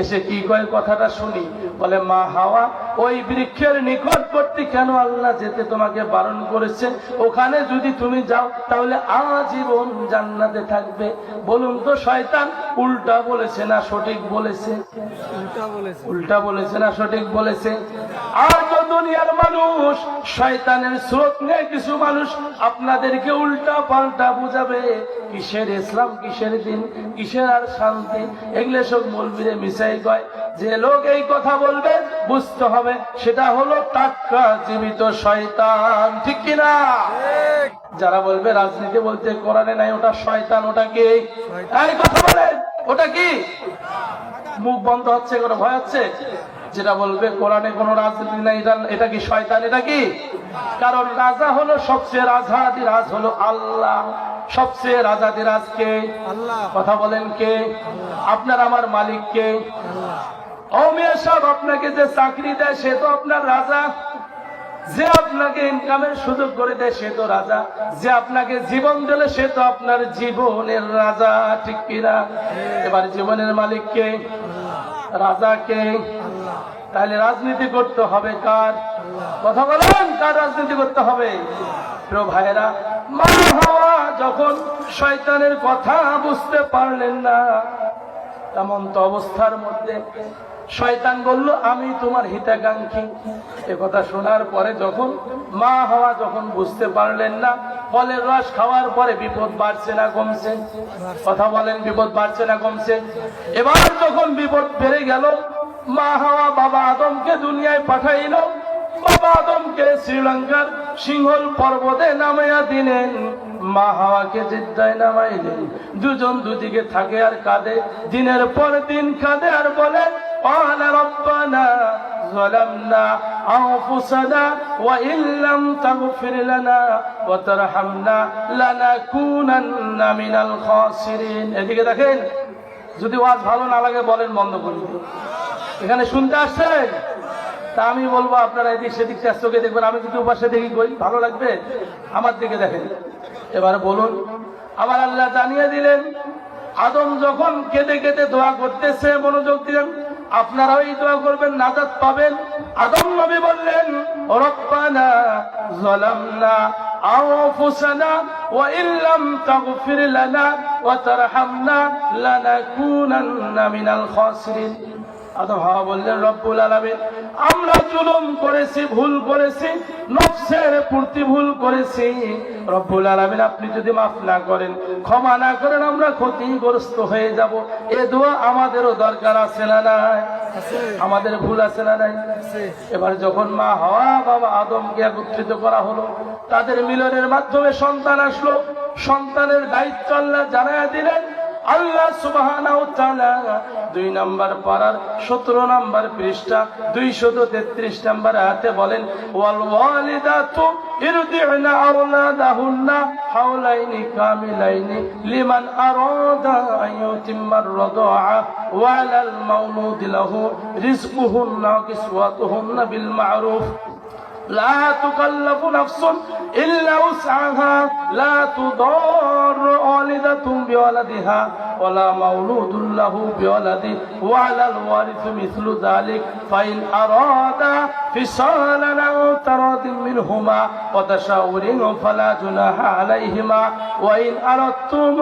এসে কি কয়, কথাটা শুনি। বলে, মা হাওয়া, ওই বৃক্ষের নিকটবর্তী কেন আল্লাহ যেতে তোমাকে বারণ করেছে? ওখানে যদি তুমি যাও তাহলে আজীবন জান্নাতে থাকবে। বলুন তো, শয়তান উল্টা বলেছে না সঠিক বলেছে? উল্টা বলেছে না সঠিক বলেছে? আর তো দুনিয়ার মানুষ শয়তানের স্রোত নিয়ে কিছু মানুষ আপনাদেরকে উল্টা পাল্টা বুঝাবে। কিসের ইসলাম, কিসের দিন, কিসের আর শান্তি, এগুলো সব মৌলবীরে মিশাই কয়। যে লোক এই কথা বলবে বুঝতে হবে সেটা হলো টাটকা জীবিত শয়তান। ঠিক কিনা? যারা বলবে রাজনীতি বলতে কোরআনে নাই, ওটা শয়তান। ওটা কি? এই কথা বলেন, ওটা কি? মুখ বন্ধ হচ্ছে, কোনো ভয় হচ্ছে? যেটা বলবে কোরআনে কোনো রাজনীতি নাই, এটা কি শয়তান? এটা কি? কারণ রাজা হলো সবচেয়ে রাজাধিরাজ হলো আল্লাহ। সবচেয়ে রাজাধিরাজ কে? আল্লাহ। কথা বলেন কে? আপনার আমার মালিক কে? ও মিয়া সাহেব, আপনাকে যে চাকরি দেয় সে তো আপনার রাজা। যে আপনাকে ইনকামের সুযোগ করে দেয় সে তো রাজা। যে আপনাকে জীবন দিলে সে তো আপনার জীবনের রাজা, ঠিক কিনা? এবার জীবনের মালিক কে? রাজা কে? তাহলে রাজনীতি করতে হবে কার? কথা বলেন, কার রাজনীতি করতে হবে? প্রিয় ভাইয়েরা, মা হাওয়া যখন শয়তানের কথা বুঝতে পারলেন না, তেমন তো অবস্থার মধ্যে শয়তান বলল আমি তোমার হিতাকাঙ্ক্ষী। এ কথা শোনার পরে যখন মা হাওয়া যখন বুঝতে পারলেন না, ফলের রস খাওয়ার পরে বিপদ বাড়ছে না কমছে? কথা বলেন, বিপদ বাড়ছে না কমছে? এবার যখন বিপদ বেড়ে গেল, মা হাওয়া বাবা আদমকে দুনিয়ায় পাঠাইল। বাবা আদমকে শ্রীলঙ্কার সিংহল পর্বতে নামাইয়া দিলেন, মা হাওয়াকে জিদ্দায় নামাইলেন। দুজন দুদিকে থাকে আর কাঁদে, দিনের পর দিন কাঁদে আর বলে قال ربنا ظلمنا أنفسنا وإن لم تغفر لنا وترحمنا لنكونن من الخاسرين। এদিকে দেখেন, যদি ওয়াজ ভালো না লাগে বলেন বন্ধ করে দিন। এখানে শুনতে আসছেন? তা আমি বলবো আপনারা এদিক সেদিক চোখে দেখবেন। আমি যদি উপাসে দেখি কই ভালো লাগবে? আমার দিকে দেখেন। এবার বলুন, আবার আল্লাহ জানিয়ে দিলেন, আদম যখন কেঁদে কেঁদে দোয়া করতেছে, মনোযোগ দিলেন, আপনারাও এই দোয়া করবেন, নাজাত পাবেন। আদম নবী বললেন রব্বানা যালামনা আনফুসানা ওয়া ইল্লাম তাগফির লানা ওয়া তারহামনা লানাকুনান্না মিনাল খাসিরিন। আদম হাওয়া বললেন রব্বুল আলামিন, আমরা জুলুম করেছি, ভুল করেছি, নফসের প্রতি ভুল করেছি। রব্বুল আলামিন আপনি যদি মাফ না করেন, ক্ষমা না করেন, আমরা ক্ষতিগ্রস্ত হয়ে যাব। এ দোয়া আমাদেরও দরকার আছে না নাই? আমাদের ভুল আছে না নাই? এবার যখন মা হাওয়া বাবা আদমকে একত্রিত করা হলো, তাদের মিলনের মাধ্যমে সন্তান আসলো। সন্তানের দায়িত্ব আল্লাহ জানায়া দিলেন। আল্লাহ সুবহানাহু ওয়া তাআলা 2 নম্বর পারার 17 নম্বর পৃষ্ঠা 233 নম্বর আয়াতে বলেন, ওয়াল ওয়ালিদাতু ইরদি'না আওলাদাহুন্না হাওলাইনি কামিলাইনি লিমান আরাদা আন ইউতিম্মার রাদা'a ওয়া আলাল মাওলুদি লাহু রিজকুহুন্না ওয়া কিসওয়াতুহুন্না বিল মা'রুফ لا تكلف نفس إلا وسعها لا تضار والدة بولدها ولا مولود له بولده وعلى الوارث مثل ذلك فإن أرادا فصالا عن تراض منهما وتشاور فلا جناح عليهما وإن أردتم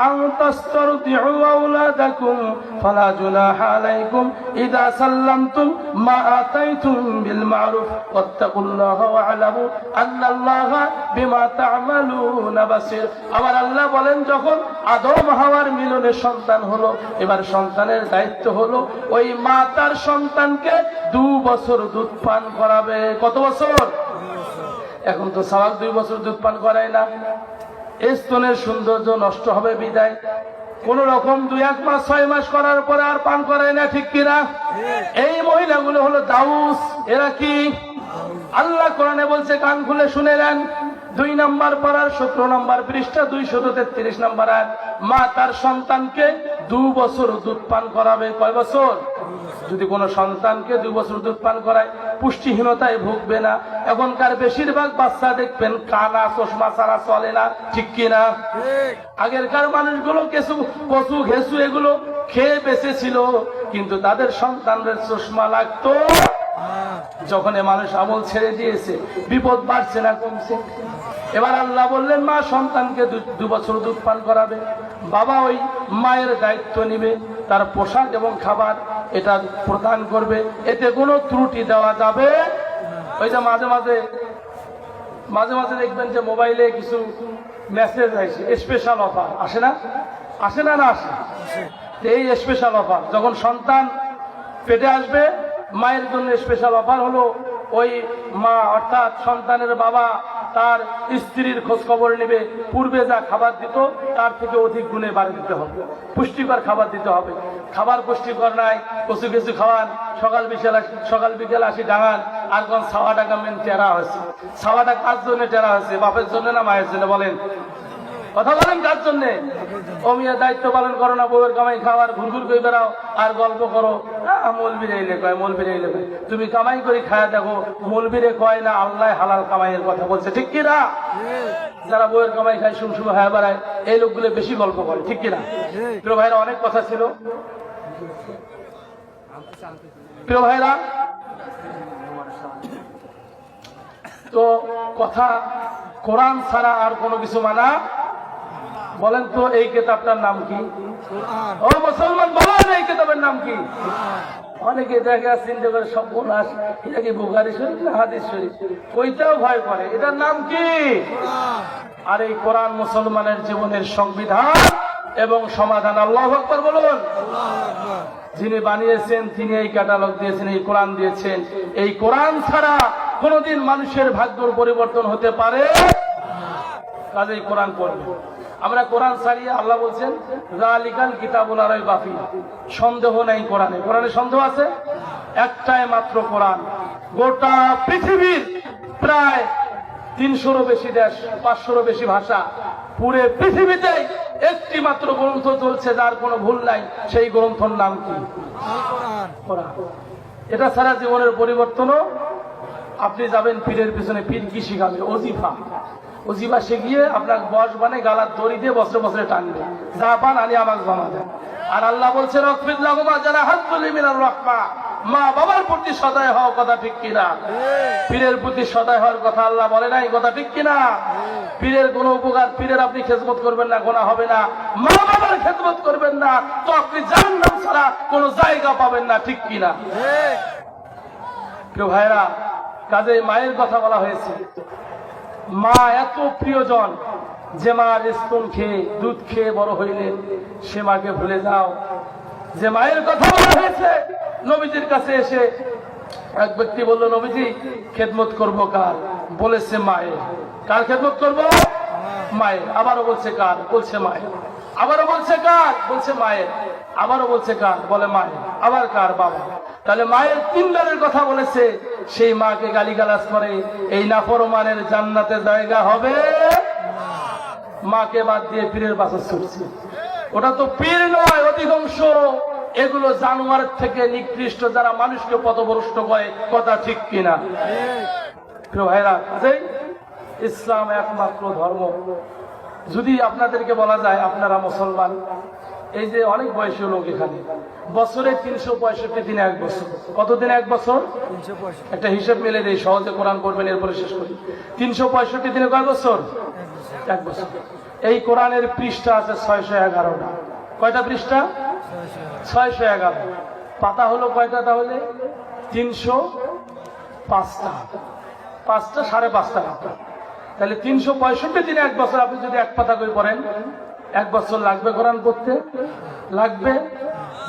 أن تسترضعوا أولادكم فلا جناح عليكم إذا سلمتم ما آتيتم بالمعروف واتقوا الله واعلموا أن الله بما تعملون بصير। আবার আল্লাহ বলেন, যখন আদম হাওয়ার মিলনে সন্তান হলো, এবার সন্তানের দায়িত্ব হলো ওই মা তার সন্তানকে 2 বছর দুধ পান করাবে। কত বছর? এখন তো সবাই 2 বছর দুধ পান করায় না। স্তনের সৌন্দর্য নষ্ট হবে বিদায় কোন রকম 2-1 মাস 6 মাস করার পরে আর পান করায় না, ঠিক কিনা? এই মহিলাগুলো হলো দাউস। এরা কি? আল্লাহ কোরআনে বলছে, কান খুলে শুনে নেন। 2 নম্বর পারার 17 নম্বর পৃষ্ঠা 233 নম্বর আয়াত, মা তার সন্তানকে 2 বছর দুধ পান করাবে। কয় বছর? যদি কোনো সন্তানকে 2 বছর দুধ পান করায়, পুষ্টিহীনতায় ভুগবে না। এখনকার বেশিরভাগ বাচ্চা দেখবেন কানা চশমা ছাড়া চলে না, ঠিক কিনা? আগেরকার মানুষগুলো কিছু কচু ঘেসু এগুলো খেয়ে বেঁচে ছিল, কিন্তু তাদের সন্তানদের চশমা লাগতো। যখন মানুষ আমল ছেড়ে দিয়েছে, বিপদ বাড়ছে না কমছে? এবার আল্লাহ বললেন, মা সন্তানকে 2 বছর দুধ পান করাবে। বাবা ওই মায়ের দায়িত্ব নিবে, তার পোশাক এবং খাবার এটা প্রদান করবে, এতে কোনো ত্রুটি দেওয়া যাবে। ওই যে মাঝে মাঝে দেখবেন যে মোবাইলে কিছু মেসেজ আসে, স্পেশাল অফার আসে না? আসে না? না আসে? এই স্পেশাল অফার যখন সন্তান পেটে আসবে, মায়ের জন্য স্পেশাল অফার হলো ওই মা অর্থাৎ সন্তানের বাবা তার স্ত্রীর খোঁজ খবর নেবে, পূর্বে যা খাবার দিত তার থেকে অধিক গুণে বাড়ি দিতে হবে, পুষ্টিকর খাবার দিতে হবে। খাবার পুষ্টিকর নাই, কচু কিছু খাওয়ান, সকাল বিকেল আসি ডাঙান, আর কোন ছাওয়াটা গামেন টেরা হয়েছে। ছাওয়াটা কার জন্য টেরা হয়েছে? বাপের জন্য না মায়ের জন্য? বলেন, কথা বলেন, কার জন্য? অমিয়া দায়িত্ব পালন করো না, বউয়ের কামাই খাওয়ার ঘুরঘুর করে বেড়াও আর গল্প করো। মৌলবীরে এলে কয়, মৌলবীরে এলে কয়, তুমি কামাই করে খায়া দেখো, মৌলবীরে কয় না আল্লাহ হালাল কামাইয়ের কথা বলছে, ঠিক কিনা? যারা বউয়ের কামাই খায় শুমশুম হয়ে বেড়ায়, এই লোকগুলো বেশি গল্প করে, ঠিক কিনা? প্রিয় ভাইরা, অনেক কথা ছিল। প্রিয় ভাইরা, তো কথা কোরআন ছাড়া আর কোনো কিছু মানা। বলেন তো এই কিতাবটার নাম কি? ও মুসলমান বলেন, এই কিতাবের নাম কি? অনেকে দেখা চিন্তা করে সব বোনাস, এটা কি বুখারী শরীফ না হাদিস শরীফ? ওইটাও ভয় করে। এটার নাম কি? আর এই কোরআন মুসলমানের জীবনের সংবিধান এবং সমাধান। আল্লাহু আকবার বলুন। যিনি বানিয়েছেন তিনি এই ক্যাটালগ দিয়েছেন, এই কোরআন দিয়েছেন। এই কোরআন ছাড়া কোনদিন মানুষের ভাগ্যের পরিবর্তন হতে পারে? কাজেই কোরআন পড়বে। আমরা কোরআন ছাড়িয়ে, আল্লাহ বলছেন যালিকাল কিতাবুল লা রাইবা ফীহি, সন্দেহ নাই কোরআনে। কোরআনে সন্দেহ আছে? একটাই মাত্র কোরআন। গোটা পৃথিবীর প্রায় 300-রও বেশি দেশ, 500-রও বেশি ভাষা, পুরো পৃথিবীতে একটি মাত্র গ্রন্থ চলছে যার কোনো ভুল নাই। সেই গ্রন্থর নাম কি? কোরআন। এটা ছাড়া জীবনের পরিবর্তনও। আপনি যাবেন পীরের পিছনে, পীর কি শিখাবে? অজিফা শিখিয়ে আপনার বস বানে গালার দড়ি দিয়ে বছরে বছরে টানবে, যা পান আনি আমাকে জমা দেন। আর আল্লাহ বলছেন মা বাবার প্রতি সদয় হওয়ার কথা, ঠিক কিনা? পীরের প্রতি সদয় হওয়ার কথা আল্লাহ বলে নাই, কথা ঠিক কিনা? পীরের কোনো উপকার, পীরের আপনি খেদমত করবেন না, গোনা হবে না। মা বাবার খেদমত করবেন না তো আপনি জাহান্নাম ছাড়া কোনো জায়গা পাবেন না, ঠিক কিনা? প্রিয় ভাইরা, কাজে মায়ের কথা বলা হয়েছে। মা এত প্রিয়জন যে মার স্তন খেয়ে দুধ খেয়ে বড় হইলেন, সে মাকে ভুলে যাও। যে মায়ের কথা বলা হয়েছে, নবীজির কাছে এসে এক ব্যক্তি বলল, নবীজি খেদমত করবো কার? বলেছে মায়ের। কার খেদমত করবো? মায়ের। আবারও বলছে কার? বলছে মায়ের। আবারও বলছে কার? বলছে মায়ের। আবারও বলছে কার? বলে মায়ের। আবার কার? বাবা। তাহলে মায়ের 3 বারের কথা বলেছে। সেই মাকে গালিগালাজ করে এই নাফরমানের জান্নাতে জায়গা হবে? মাকে বাদ দিয়ে পীরের পাশে ছুটছে। ওটা তো পীর নয়, অধিকাংশ এগুলো জানোয়ারের থেকে নিকৃষ্ট, যারা মানুষকে পথভ্রষ্ট করে, কথা ঠিক কিনা? প্রিয় ভাইরা, ইসলাম একমাত্র ধর্ম। যদি আপনাদেরকে বলা যায় আপনারা মুসলমান, এই যে অনেক বয়সী লোক এখানে, বছরে 365 দিনে 1 বছর। কতদিন 1 বছর? একটা হিসেব মিলে দেই, সহজে কোরআন পড়বেন, এরপরে শেষ করি। 365 দিনে কয় বছর? 1 বছর। এই কোরআনের পৃষ্ঠা আছে 611টা। কয়টা পৃষ্ঠা? 611। পাতা হলো কয়টা তাহলে? 305টা। 5টা 5.5টা পাতা। তাহলে 365 দিনে 1 বছর। আপনি যদি 1 পাতা করে পড়েন, 1 বছর লাগবে কোরআন পড়তে? লাগবে।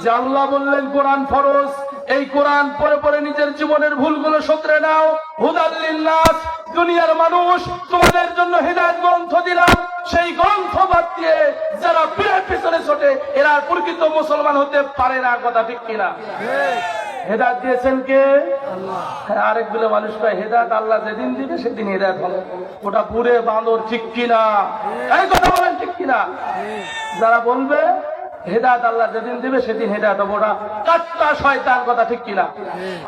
যে আল্লাহ বললেন কোরআন ফরজ, এই কোরআন পড়ে পড়ে নিজের জীবনের ভুলগুলো শুধরে নাও। হুদাল লিন্নাস, দুনিয়ার মানুষ, তোমাদের জন্য হিদায়াত গ্রন্থ দিলাম। সেই গ্রন্থ বাদ দিয়ে যারা পীরের পিছনে ছোটে, এরা প্রকৃত মুসলমান হতে পারে না, কথা ঠিক কিনা? হেদায়েত দিয়েছেন কে? আল্লাহ। আরেকগুলো মানুষ কয় হেদায়েত আল্লাহ যেদিন দিবে সেদিন হেদায়েত হবে। ওটা পুরে বাঁদর, ঠিক কিনা? এই কথা বলেন, ঠিক কিনা? যারা বলবে হেদায়েত আল্লাহ যেদিন দিবে সেদিন হেদায়েত হবে, ওটা কাট্টা শয়তান, কথা ঠিক কিনা?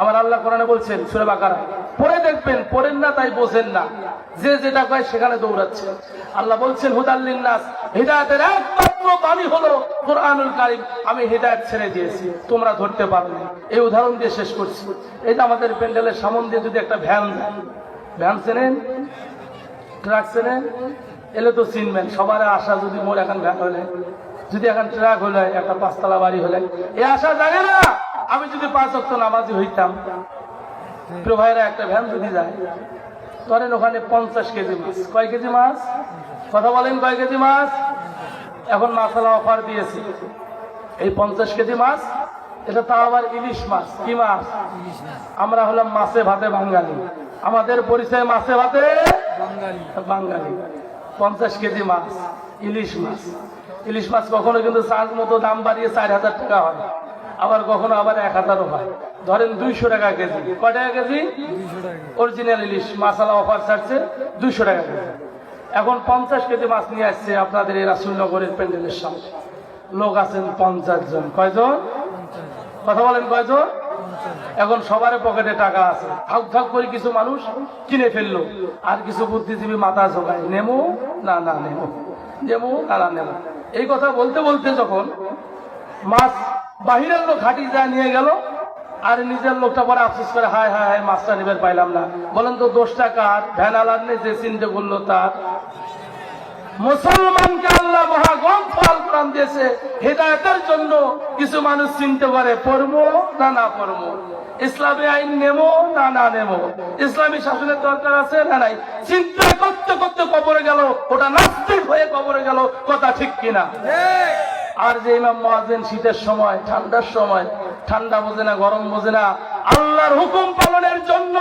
আমার আল্লাহ কোরআনে বলছেন সূরা বাকারা, পড়ে দেখবেন, পড়েন না তাই বোঝেন না, যে যেটা কয় সেখানে দৌড়াচ্ছে। আল্লাহ বলছেন হুদাল লিন্নাস, হেদায়েতের একমাত্র বাণী হলো কোরআনুল কারীম। আমি হেদায়েত ছেড়ে দিয়েছি, তোমরা ধরতে পারবে না। এই উদাহরণ দিয়ে শেষ করছি। এই যে আমাদের প্যান্ডেলের সামনে দিয়ে যদি একটা ভ্যান যায়, ভ্যান চেনেন? ট্রাক চেনেন? এলে তো চিনবেন। সবার আশা যদি মোর এখন ভ্যান হলে, যদি এখন ট্রাক হলে, একটা 5তলা বাড়ি হলে, এ আশা জাগে না আমি যদি 5 ওয়াক্ত নামাজি হইতাম। প্রিয় ভাইরা, একটা ভ্যান যদি যায়, ধরেন ওখানে 50 কেজি মাছ। কয় কেজি মাছ? কথা বলেন, কয় কেজি মাছ? এখন মাসালা অফার দিয়েছি, এই 50 কেজি মাছ, এটা তাও আবার ইলিশ মাছ। কি মাছ? আমরা হলাম মাছে ভাতে বাঙালি, আমাদের পরিচয় মাছে ভাতে বাঙালি বাঙালি 50 কেজি মাছ, ইলিশ মাছ কখনো কিন্তু চার্জ মতো দাম বাড়িয়ে 4000 টাকা হয়, আবার কখনো আবার 1000ও হয়। ধরেন 200 টাকা কেজি। কয় টাকা কেজি? 200 টাকা। অরিজিনাল ইলিশ মাসালা অফার ছাড়ছে 200 টাকা কেজি। এখন 50 কেজি মাছ নিয়ে আসছে আপনাদের এই রাসূলনগরের প্যান্ডেলের সামনে। লোক আছেন 50 জন। কয়জন? কথা বলেন কয়জন? এখন সবার পকেটে টাকা আছে, থাক থাক করে কিছু মানুষ কিনে ফেললো, আর কিছু বুদ্ধিজীবী মাথা ঝোঁকায় নেমো না না নেমো, নেমো না না নেমো। এই কথা বলতে বলতে যখন মাছ বাহিরের লোক হাঁটি যা নিয়ে গেল, আর নিজের লোকটা পরে আফসোস করে হায় হায় হায় মাছটা নিবে পাইলাম না। বলেন তো দোষটা কার? ভ্যান আলার নেই যে চিন্তা করলো তার। মুসলমানকে আল্লাহ মহাগ্রন্থ আল কোরআন দিয়েছে হেদায়েতের জন্য। কিছু মানুষ চিনতে পারে পড়বো না না পড়বো, ইসলামী আইন নেবো না না নেবো, ইসলামী শাসনের দরকার আছে না নাই, চিন্তা করতে করতে কবরে গেল, ওটা নাস্তিক হয়ে কবরে গেল। কথা ঠিক কিনা? আর যে ইমাম মুয়াজ্জিন শীতের সময় ঠান্ডার সময় ঠান্ডা বোঝে না গরম বোঝে না, আল্লাহর হুকুম পালনের জন্য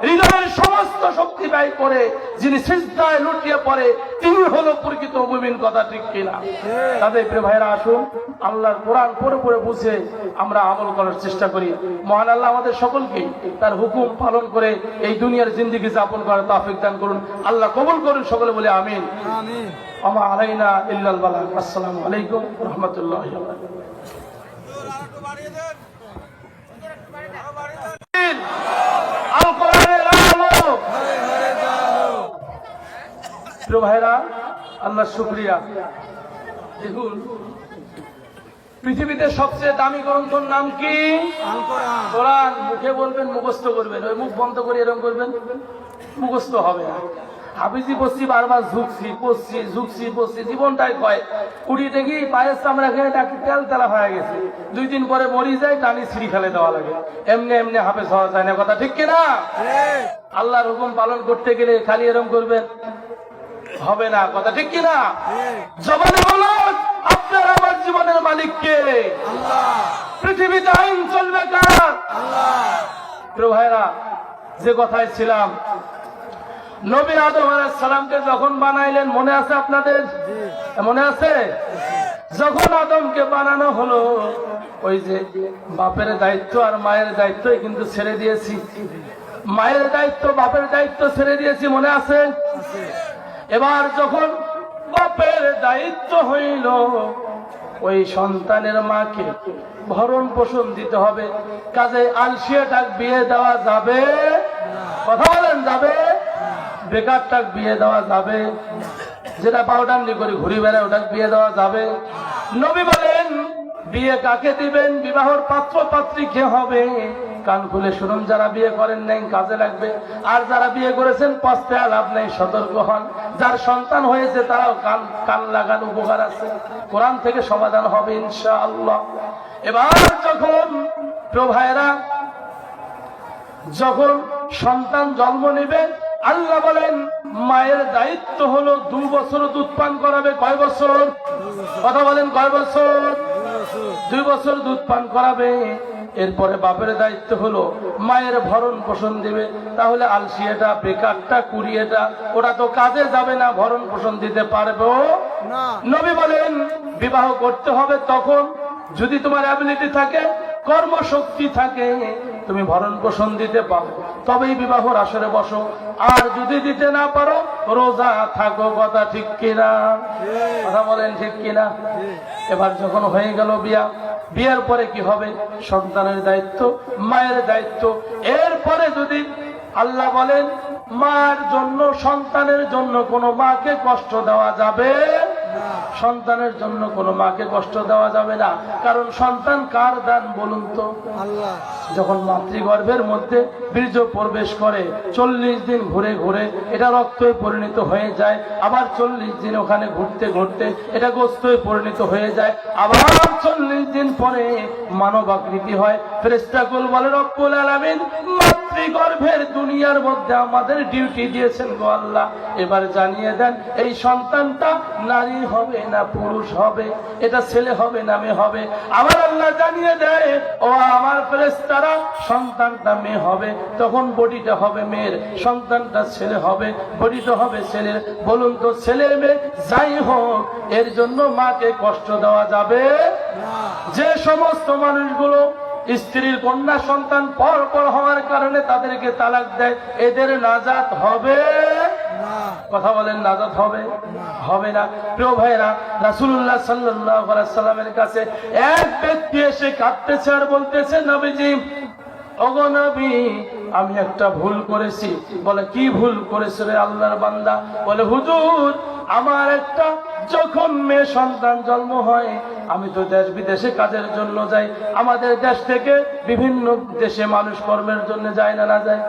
হৃদয়ের সমস্ত শক্তি ব্যয় করে যিনি সিজদায় লুটিয়ে পড়ে, তিনি হলো প্রকৃত মুমিন। কথা ঠিক কিনা? তাদের প্রিয় ভাইরা, আসুন আল্লাহর কোরআন পড়ে পড়ে বুঝে আমরা আমল করার চেষ্টা করি। মহান আল্লাহ আমাদের সকলকে তার হুকুম পালন করে এই দুনিয়ার জিন্দেগি যাপন করার তৌফিক দান করুন। আল্লাহ কবুল করুন। সকলে বলে আমিন। আমিন। আমা আলাইনা ইল্লাল বালাগ। আসসালামু আলাইকুম ওয়া রাহমাতুল্লাহি ওয়া বারাকাতুহু। আল কোরআনের আলো। প্রিয় ভাইরা, আল্লাহর শুকরিয়া। দেখুন, পৃথিবীতে সবচেয়ে দামি গ্রন্থর নাম কি? আল কোরআন। কোরআন। মুখে বলবেন, মুখস্থ করবেন, ওই মুখ বন্ধ করে এরকম করবেন, মুখস্থ হবে না। হাফিজি পড়ছি, বারবার ঝুঁকছি পড়ছি, জীবনটাই কয় উড়ি দেখি পায়ের চামড়া খেয়ে নাকি তেল তেলা হয়ে গেছে, 2 দিন পরে মরি যায়, টানি ছিঁড়ি ফেলে দেওয়া লাগে। এমনি এমনি হাফেজ হওয়া যায় না। কথা ঠিক কিনা? আল্লাহর হুকুম পালন করতে গেলে খালি এরকম করবেন, হবে না। কথা ঠিক কিনা? জবানে বলুন, আপনার আমার জীবনের মালিক কে? আল্লাহ। পৃথিবীতে আইন চলবে কার? আল্লাহ। প্রিয় ভাইরা, যে কথায় ছিলাম, নবী আদম আলাইহিস সালামকে যখন বানাইলেন, মনে আছে আপনাদের? মনে আছে? যখন আদমকে বানানো হলো, ওই যে বাপের দায়িত্ব আর মায়ের দায়িত্ব কিন্তু ছেড়ে দিয়েছি, মায়ের দায়িত্ব বাপের দায়িত্ব ছেড়ে দিয়েছি, মনে আছে? এবার যখন বাপের দায়িত্ব হইল, ওই সন্তানের মাকে ভরণ পোষণ দিতে হবে। কাজে আলসিয়াটাক বিয়ে দেওয়া যাবে? কথা বলেন, যাবে? বেকারটাক বিয়ে দেওয়া যাবে? যেটা পাউডান্ডি করে ঘুরি বেড়ায় ওটাকে বিয়ে দেওয়া যাবে? নবী বলেন, বিয়ে কাকে দিবেন? বিবাহর পাত্র পাত্রী কে হবে? কান খুলে শুনুন, যারা বিয়ে করেন নাই কাজে লাগবে, আর যারা বিয়ে করেছেন পস্তায় লাভ নেই, সতর্ক হন। যার সন্তান হয়েছে তারাও কান লাগান, উপকার আছে, কোরআন থেকে সমাধান হবে ইনশাআল্লাহ। এবার যখন প্রিয় ভাইরা, যখন সন্তান জন্ম নেবে, আল্লাহ বলেন মায়ের দায়িত্ব হলো 2 বছর দুধ পান করাবে। কয় বছর? কথা বলেন, কয় বছর? 2 বছর দুধ পান করাবে। এরপরে বাপের দায়িত্ব হলো মায়ের ভরণ পোষণ দেবে। তাহলে আলসিয়াটা, বেকারটা, কুড়িয়েটা, ওটা তো কাজে যাবে না, ভরণ পোষণ দিতে পারবে না। নবী বলেন বিবাহ করতে হবে তখন যদি তোমার অ্যাবিলিটি থাকে, কর্মশক্তি থাকে, তুমি ভরণ পোষণ দিতে পারো, তবেই বিবাহর আসরে বসো। আর যদি দিতে না পারো, রোজা থাকো। কথা ঠিক কিনা? কথা বলেন, ঠিক কিনা? এবার যখন হয়ে গেল বিয়া, বিয়ের পরে কি হবে? সন্তানের দায়িত্ব, মায়ের দায়িত্ব। এরপরে যদি আল্লাহ বলেন মার জন্য, সন্তানের জন্য কোনো মাকে কষ্ট দেওয়া যাবে? সন্তানের জন্য কোনো মাকে কষ্ট দেওয়া যাবে না। কারণ সন্তান কার দান বলুন তো? আল্লাহ। যখন মাতৃগর্ভের মধ্যে বীর্য প্রবেশ করে, 40 দিন ঘুরে ঘুরে এটা রক্তে পরিণত হয়ে যায়, আবার 40 দিন ওখানে ঘুরতে ঘুরতে এটা গোস্তে পরিণত হয়ে যায়, আবার 40 দিন পরে মানব আকৃতি হয়। ফেরেশতাকুল বলে রব্বুল আলামিন মাত্র মাতৃগর্ভের দুনিয়ার মধ্যে আমাদের ডিউটি দিয়েছেন গো আল্লাহ, এবার জানিয়ে দেন এই সন্তানটা নারী হবে না পুরুষ হবে, এটা ছেলে হবে না মেয়ে হবে। আমার আল্লাহ জানিয়ে দেয়, ও আমার ফেরেশতারা, সন্তানটা মেয়ে হবে, তখন বডিটা হবে মেয়ের, সন্তানটা ছেলে হবে, বডিটা হবে ছেলের। বলুন তো, ছেলে মেয়ে যাই হোক, এর জন্য মাকে কষ্ট দেওয়া যাবে? যে সমস্ত মানুষগুলো স্ত্রীর কন্যা সন্তান পর পর হওয়ার কারণে তাদেরকে তালাক দেয়, এদের নাজাত হবে? কথা বলেন, নাজাত হবে? হবে না। প্রিয় ভাইরা, রাসূলুল্লাহ সাল্লাল্লাহু আলাইহি সাল্লামের কাছে এক ব্যক্তি এসে কাঁদতেছে আর বলতেছে, নবীজি, ওগো নবী, আমি একটা ভুল করেছি। বলে, কি ভুল করেছে রে আল্লাহর বান্দা? বলে, হুজুর, আমার একটা যখন মেয়ে সন্তান জন্ম হয়, আমি তো দেশ বিদেশে কাজের জন্য যাই, আমাদের দেশ থেকে বিভিন্ন দেশে মানুষ কর্মের জন্য যায় না, না যায়?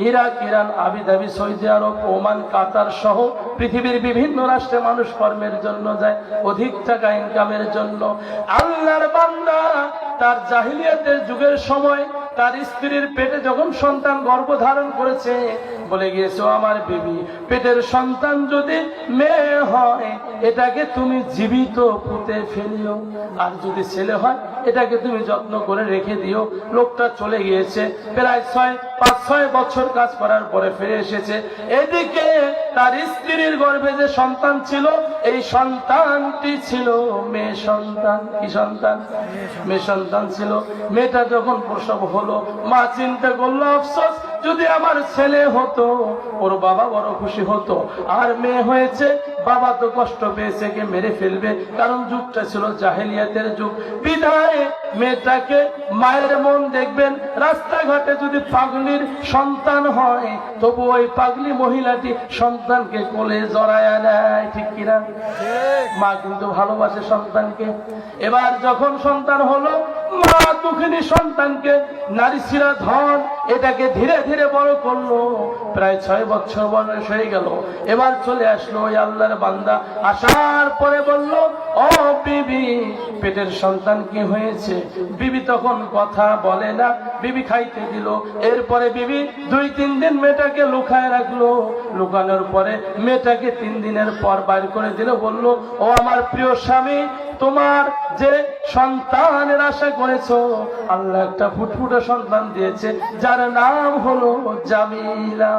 ইরাক, ইরান, আবুধাবি, সৌদি আরব, ওমান, কাতার সহ পৃথিবীর বিভিন্ন রাষ্ট্রে মানুষ কর্মের জন্য যায়, অধিক টাকা ইনকামের জন্য। আল্লাহর বান্দা তার জাহিলিয়াতের যুগের সময় তার স্ত্রীর পেটে যখন সন্তান গর্ভধারণ করেছে, বলে গিয়েছে, আমার বিবি, পেটের সন্তান যদি মেয়ে হয় এটাকে তুমি জীবিত পুঁতে ফেলিও, আর যদি ছেলে হয় এটাকে তুমি যত্ন করে রেখে দিও। লোকটা চলে গিয়েছে, প্রায় 5-6 বছর কাজ করার পরে ফিরে এসেছে। এদিকে তার স্ত্রীর গর্ভে যে সন্তান ছিল, এই সন্তানটি ছিল মেয়ে সন্তান। কি সন্তান? মেয়ে সন্তান ছিল। মেয়েটা যখন প্রসব হলো, মা চিন্তা করলো, আফসোস, যদি আমার ছেলে হতো ওর বাবা বড় খুশি হতো, আর মেয়ে হয়েছে, বাবা তো কষ্ট পেয়েছে, কে মেরে ফেলবে, কারণ যুগটা ছিল জাহেলিয়াতের যুগ। বিধায় মেয়েটাকে মায়ের মন দেখবেন, রাস্তাঘাটে যদি পাগলির সন্তান হয় তবু ওই পাগলি মহিলাটি সন্তানকে কোলে জড়ায় নেয়, ঠিক কিনা? মা কিন্তু ভালোবাসে সন্তানকে। এবার যখন সন্তান হলো, মা দুঃখিনী সন্তানকে নারী শিরা ধন এটাকে ধীরে ধীরে বড় করলো। প্রায় 6 বছর বয়স হয়ে গেল। এবার চলে আসলো ওই আল্লাহর বান্দা। আসার পরে বলল, ও বিবি, পেটের সন্তান কি হয়েছে? বিবি তখন কথা বলে না, বিবি খাইতে দিল। এরপরে বিবি 2-3 দিন মেয়েটাকে লুকায় রাখলো। লুকানোর পরে মেয়েটাকে 3 দিনের পর বাইর করে দিল। বলল, ও আমার প্রিয় স্বামী, তোমার যে সন্তানের আশা করেছো, আল্লাহ একটা ফুটফুটে সন্তান দিয়েছে, যার নাম হলো জামিলা।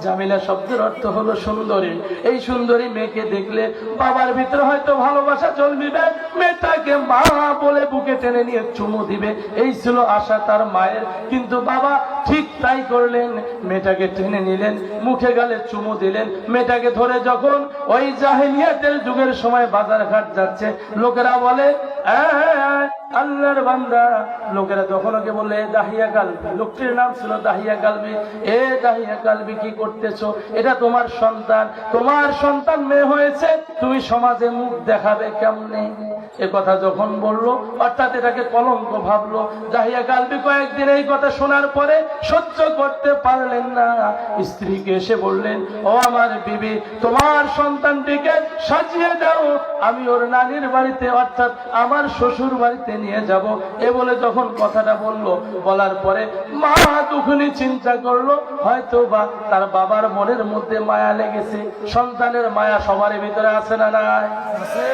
জামিলা শব্দের অর্থ হলো সুন্দরী। এই সুন্দরী মেয়েকে দেখলে বাবার ভিতরে হয়তো ভালোবাসা জন্মিবে, মেয়েটাকে মা বলে বুকে টেনে নিয়ে চুমু দিবে, এই ছিল আশা তার মায়ের। কিন্তু বাবা ঠিক তাই করলেন, মেয়েটাকে টেনে নিলেন, মুখে গালে চুমু দিলেন। মেয়েটাকে ধরে যখন ওই জাহেলিয়াতের যুগের সময় বাজার ঘাট যাচ্ছে, লোকেরা বলে, আল্লাহর বান্দা, লোকেরা তখন ওকে বলে, দাহিয়া কালবি। লোকটির নাম ছিল দাহিয়া কালবি। এ দাহিয়া কালবি, কি করতেছো? এটা তোমার সন্তান, তোমার সন্তান মেয়ে হয়েছে, তুমি সমাজে মুখ দেখাবে কেমনে? এ কথা যখন বললো, অর্থাৎ এটাকে কলঙ্ক ভাবলো। দাহিয়া কালবি কয়েকদিন এই কথা শোনার পরে সহ্য করতে পারলেন না, স্ত্রীকে এসে বললেন, ও আমার বিবি, তোমার সন্তানটিকে সাজিয়ে দাও, আমি ওর নানির বাড়িতে, অর্থাৎ আমার শ্বশুর বাড়িতে নিয়ে যাব। এ বলে যখন কথাটা বললো, বলার পরে মা দুঃখিনী চিন্তা করলো, হয়তো বা তার বাবার মনের মধ্যে মায়া লেগেছে। সন্তানের মায়া সবার ভিতরে আছে না নাই?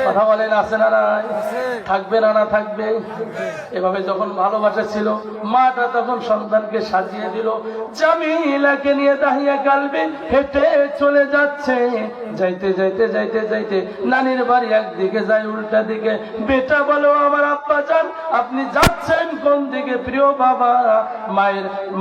কথা বলেন, আছে না নাই? থাকবে না না থাকবে? এভাবে যখন ভালোবাসা ছিল, মাটা তখন সন্তানকে সাজিয়ে দিল। জামিলাকে নিয়ে দাহিয়া কালবি হেঁটে চলে যাচ্ছে। যাইতে যাইতে যাইতে যাইতে নানির বাড়ি একদিকে যায়, উল্টা দিকে। বেটা বলো, আমার আব্বা যান, আপনি যাচ্ছেন কোন দিকে? প্রিয় বাবা,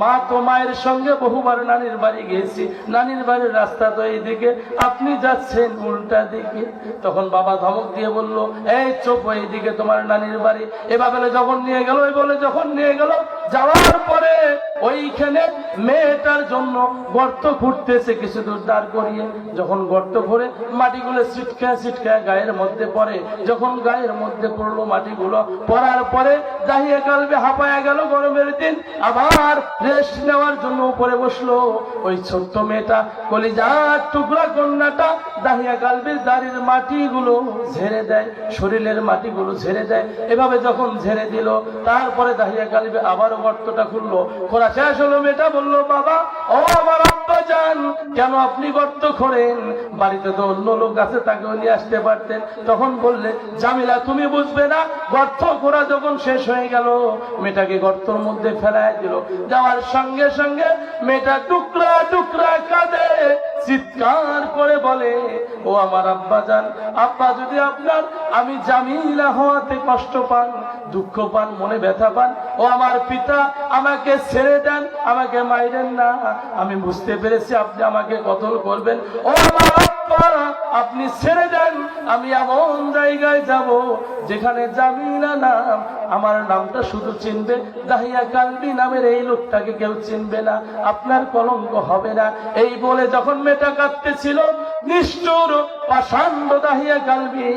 মা তো মায়ের সঙ্গে বহুবার নানির বাড়ি গেছি, নানির বাড়ির রাস্তা তো এইদিকে, আপনি যাচ্ছেন উল্টা দিকে। তখন বাবা ধমক দিয়ে বলল, এই চুপ, এইদিকে তোমার নানির বাড়ি। এভাবে যখন নিয়ে গেল, বলে যখন নিয়ে গেল, যাওয়ার পরে ওইখানে মেয়েটার জন্য গর্ত খুঁড়তেছে কিছু দূর দাঁড় করিয়ে। যখন গর্ত ঘুরে মাটিগুলো ছিটকা ছিটকা গায়ের মধ্যে পড়ে, যখন গায়ের মধ্যে পড়লো মাটিগুলো, পড়ার পরে দাহিয়া কালবে হাঁপায়া গেল। গরমের দিন, আবার রেস্ট নেওয়ার জন্য উপরে বসলো। ওই ছোট্ট মেয়েটা, কলিজার টুকরা কন্যাটা দাহিয়া কালবির দাড়ির মাটিগুলো ঝেড়ে দেয়, শরীরের মাটিগুলো ঝেড়ে দেয়। এভাবে যখন ঝেড়ে দিল, তারপরে দাহিয়া কালবে আবারও গর্তটা খুললো, খোলা শেষ হলো। মেয়েটা বলল, বাবা ও আমার আব্বা জান, কেন আপনি গর্ত খোঁড়েন? বাড়িতে তো অন্য লোক আছে, তাকেও নিয়ে আসতে পারতেন। তখন বললে, জামিলা তুমি বুঝবে না, গর্ত খোঁড়া যখন শেষ হয়ে গেল, মেয়েটাকে গর্তর মধ্যে ফেলায় দিল। যাওয়ার সঙ্গে সঙ্গে মেয়েটা টুকরা টুকরা কাঁদে, চিৎকার করে বলে, ও আমার আব্বা জান, আব্বা যদি আপনার আমি জামিলা হওয়াতে কষ্ট পান, দুঃখ পান, মনে ব্যথা পান, ও আমার পিতা আমাকে ছেড়ে দেন, আমাকে মাইরেন না। আমি বুঝতে পেরেছি আপনি আমাকে কতল করবেন। ও আমার আব্বা, আপনি ছেড়ে দেন, আমি এমন জায়গায় যাব যেখানে জামিলা নাম, আমার নামটা শুধু চিনবে, দাহিয়া কালবি নামের এই লোকটাকে কেউ চিনবে না, আপনার কলঙ্ক হবে না। এই বলে যখন মেয়েটা কাঁদতেছিল, নিষ্ঠুর পাষাণ্ড দাহিয়া কালবি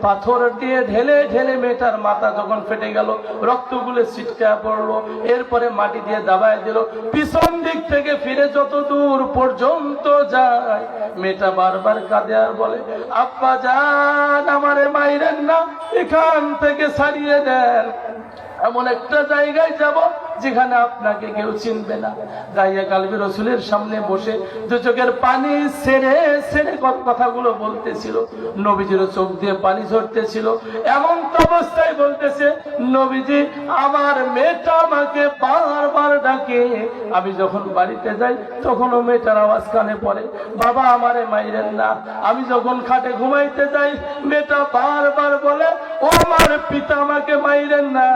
পাথর দিয়ে ঢেলে ঢেলে মেয়েটার মাথা যখন ফেটে গেল, রক্তগুলো ছিটকে পড়লো, এরপরে মাটি দিয়ে দাবায় দিল। পিছন দিক থেকে ফিরে যত দূর পর্যন্ত যায়, মেয়েটা বারবার কাঁদে আর বলে, আব্বা জান আমারে মাইরেন না, এখান থেকে ছাড়িয়ে দেন, এমন একটা জায়গায় যাব যেখানে আপনাকে কেউ চিনবে না। দাহিয়া কালবি রসুলের সামনে বসে দু চোখের পানি ছেড়ে ছেড়ে কথাগুলো বলতেছিল। নবীজির চোখ দিয়ে পানি ঝরতেছিল। এমন তো অবস্থায় বলতেছে, নবীজি আমার মেয়েটা আমাকে বারবার ডাকে, আমি যখন বাড়িতে যাই তখনও মেয়েটার আওয়াজ কানে পড়ে, বাবা আমারে মাইরেন না। আমি যখন খাটে ঘুমাইতে যাই, মেয়েটা বারবার বলে, ও আমার পিতা আমাকে মাইরেন না।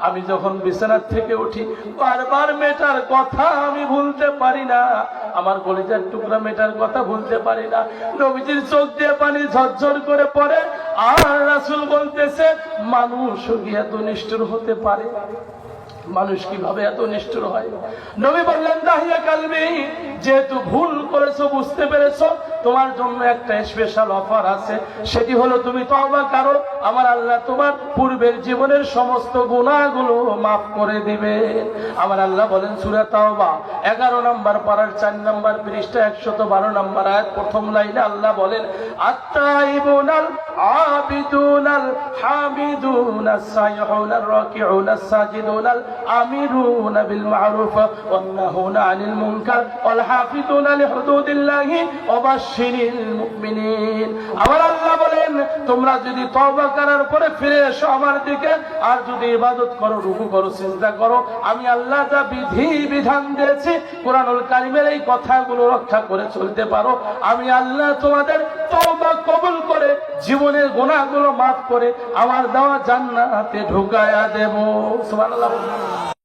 আমি যখন বিছানার থেকে উঠি, বারবার মেয়েটার কথা আমি ভুলতে পারি না, আমার কলিজার টুকরা মেয়েটার কথা ভুলতে পারি না। নবীজির চোখ দিয়ে পানি ঝরঝর করে পড়ে। আর রাসূল বলতেছে, মানুষ কি এত নিষ্ঠুর হতে পারে? মানুষ কিভাবে এত নিষ্ঠুর হয়? নবী বললেন, দাহিয়া কালবি, যেহেতু ভুল করেছো, বুঝতে পেরেছো, তোমার জন্য একটা স্পেশাল অফার আছে। সেটি হলো তুমি তওবা করো, আমার আল্লাহ তোমার পূর্বের জীবনের সমস্ত গুনাহগুলো মাফ করে দিবে। আমার আল্লাহ বলেন সূরা তাওবা 11 নম্বর পারার 4 নম্বর পৃষ্ঠা 112 নম্বর আয়াত প্রথম লাইনে আল্লাহ বলেন, আত-তাইবুনাল আবিদুনাল হামিদুনাস সাইহুনার রাকিউনাস সাজিদুনাল আমিরুনা বিল মা'রুফ ওয়ান নাহুনা আনিল মুনকার ওয়াল হাফিজুনা লিহুদুদিল্লাহি ওয়া বাশশিরিল মুমিনিন। আমার আল্লাহ বলেন, তোমরা যদি তওবা করার পরে ফিরে এসো আমার দিকে, আর যদি ইবাদত করো, রুকু করো, সিজদা করো, আমি আল্লাহ যা বিধি বিধান দিয়েছি কোরআনুল কারীমের এই কথাগুলো রক্ষা করে চলতে পারো, আমি আল্লাহ তোমাদের তওবা কবুল করে জীবনের গুনাহগুলো মাফ করে আমার দেওয়া জান্নাতে ঢুকায়া দেব। সুবহানাল্লাহ।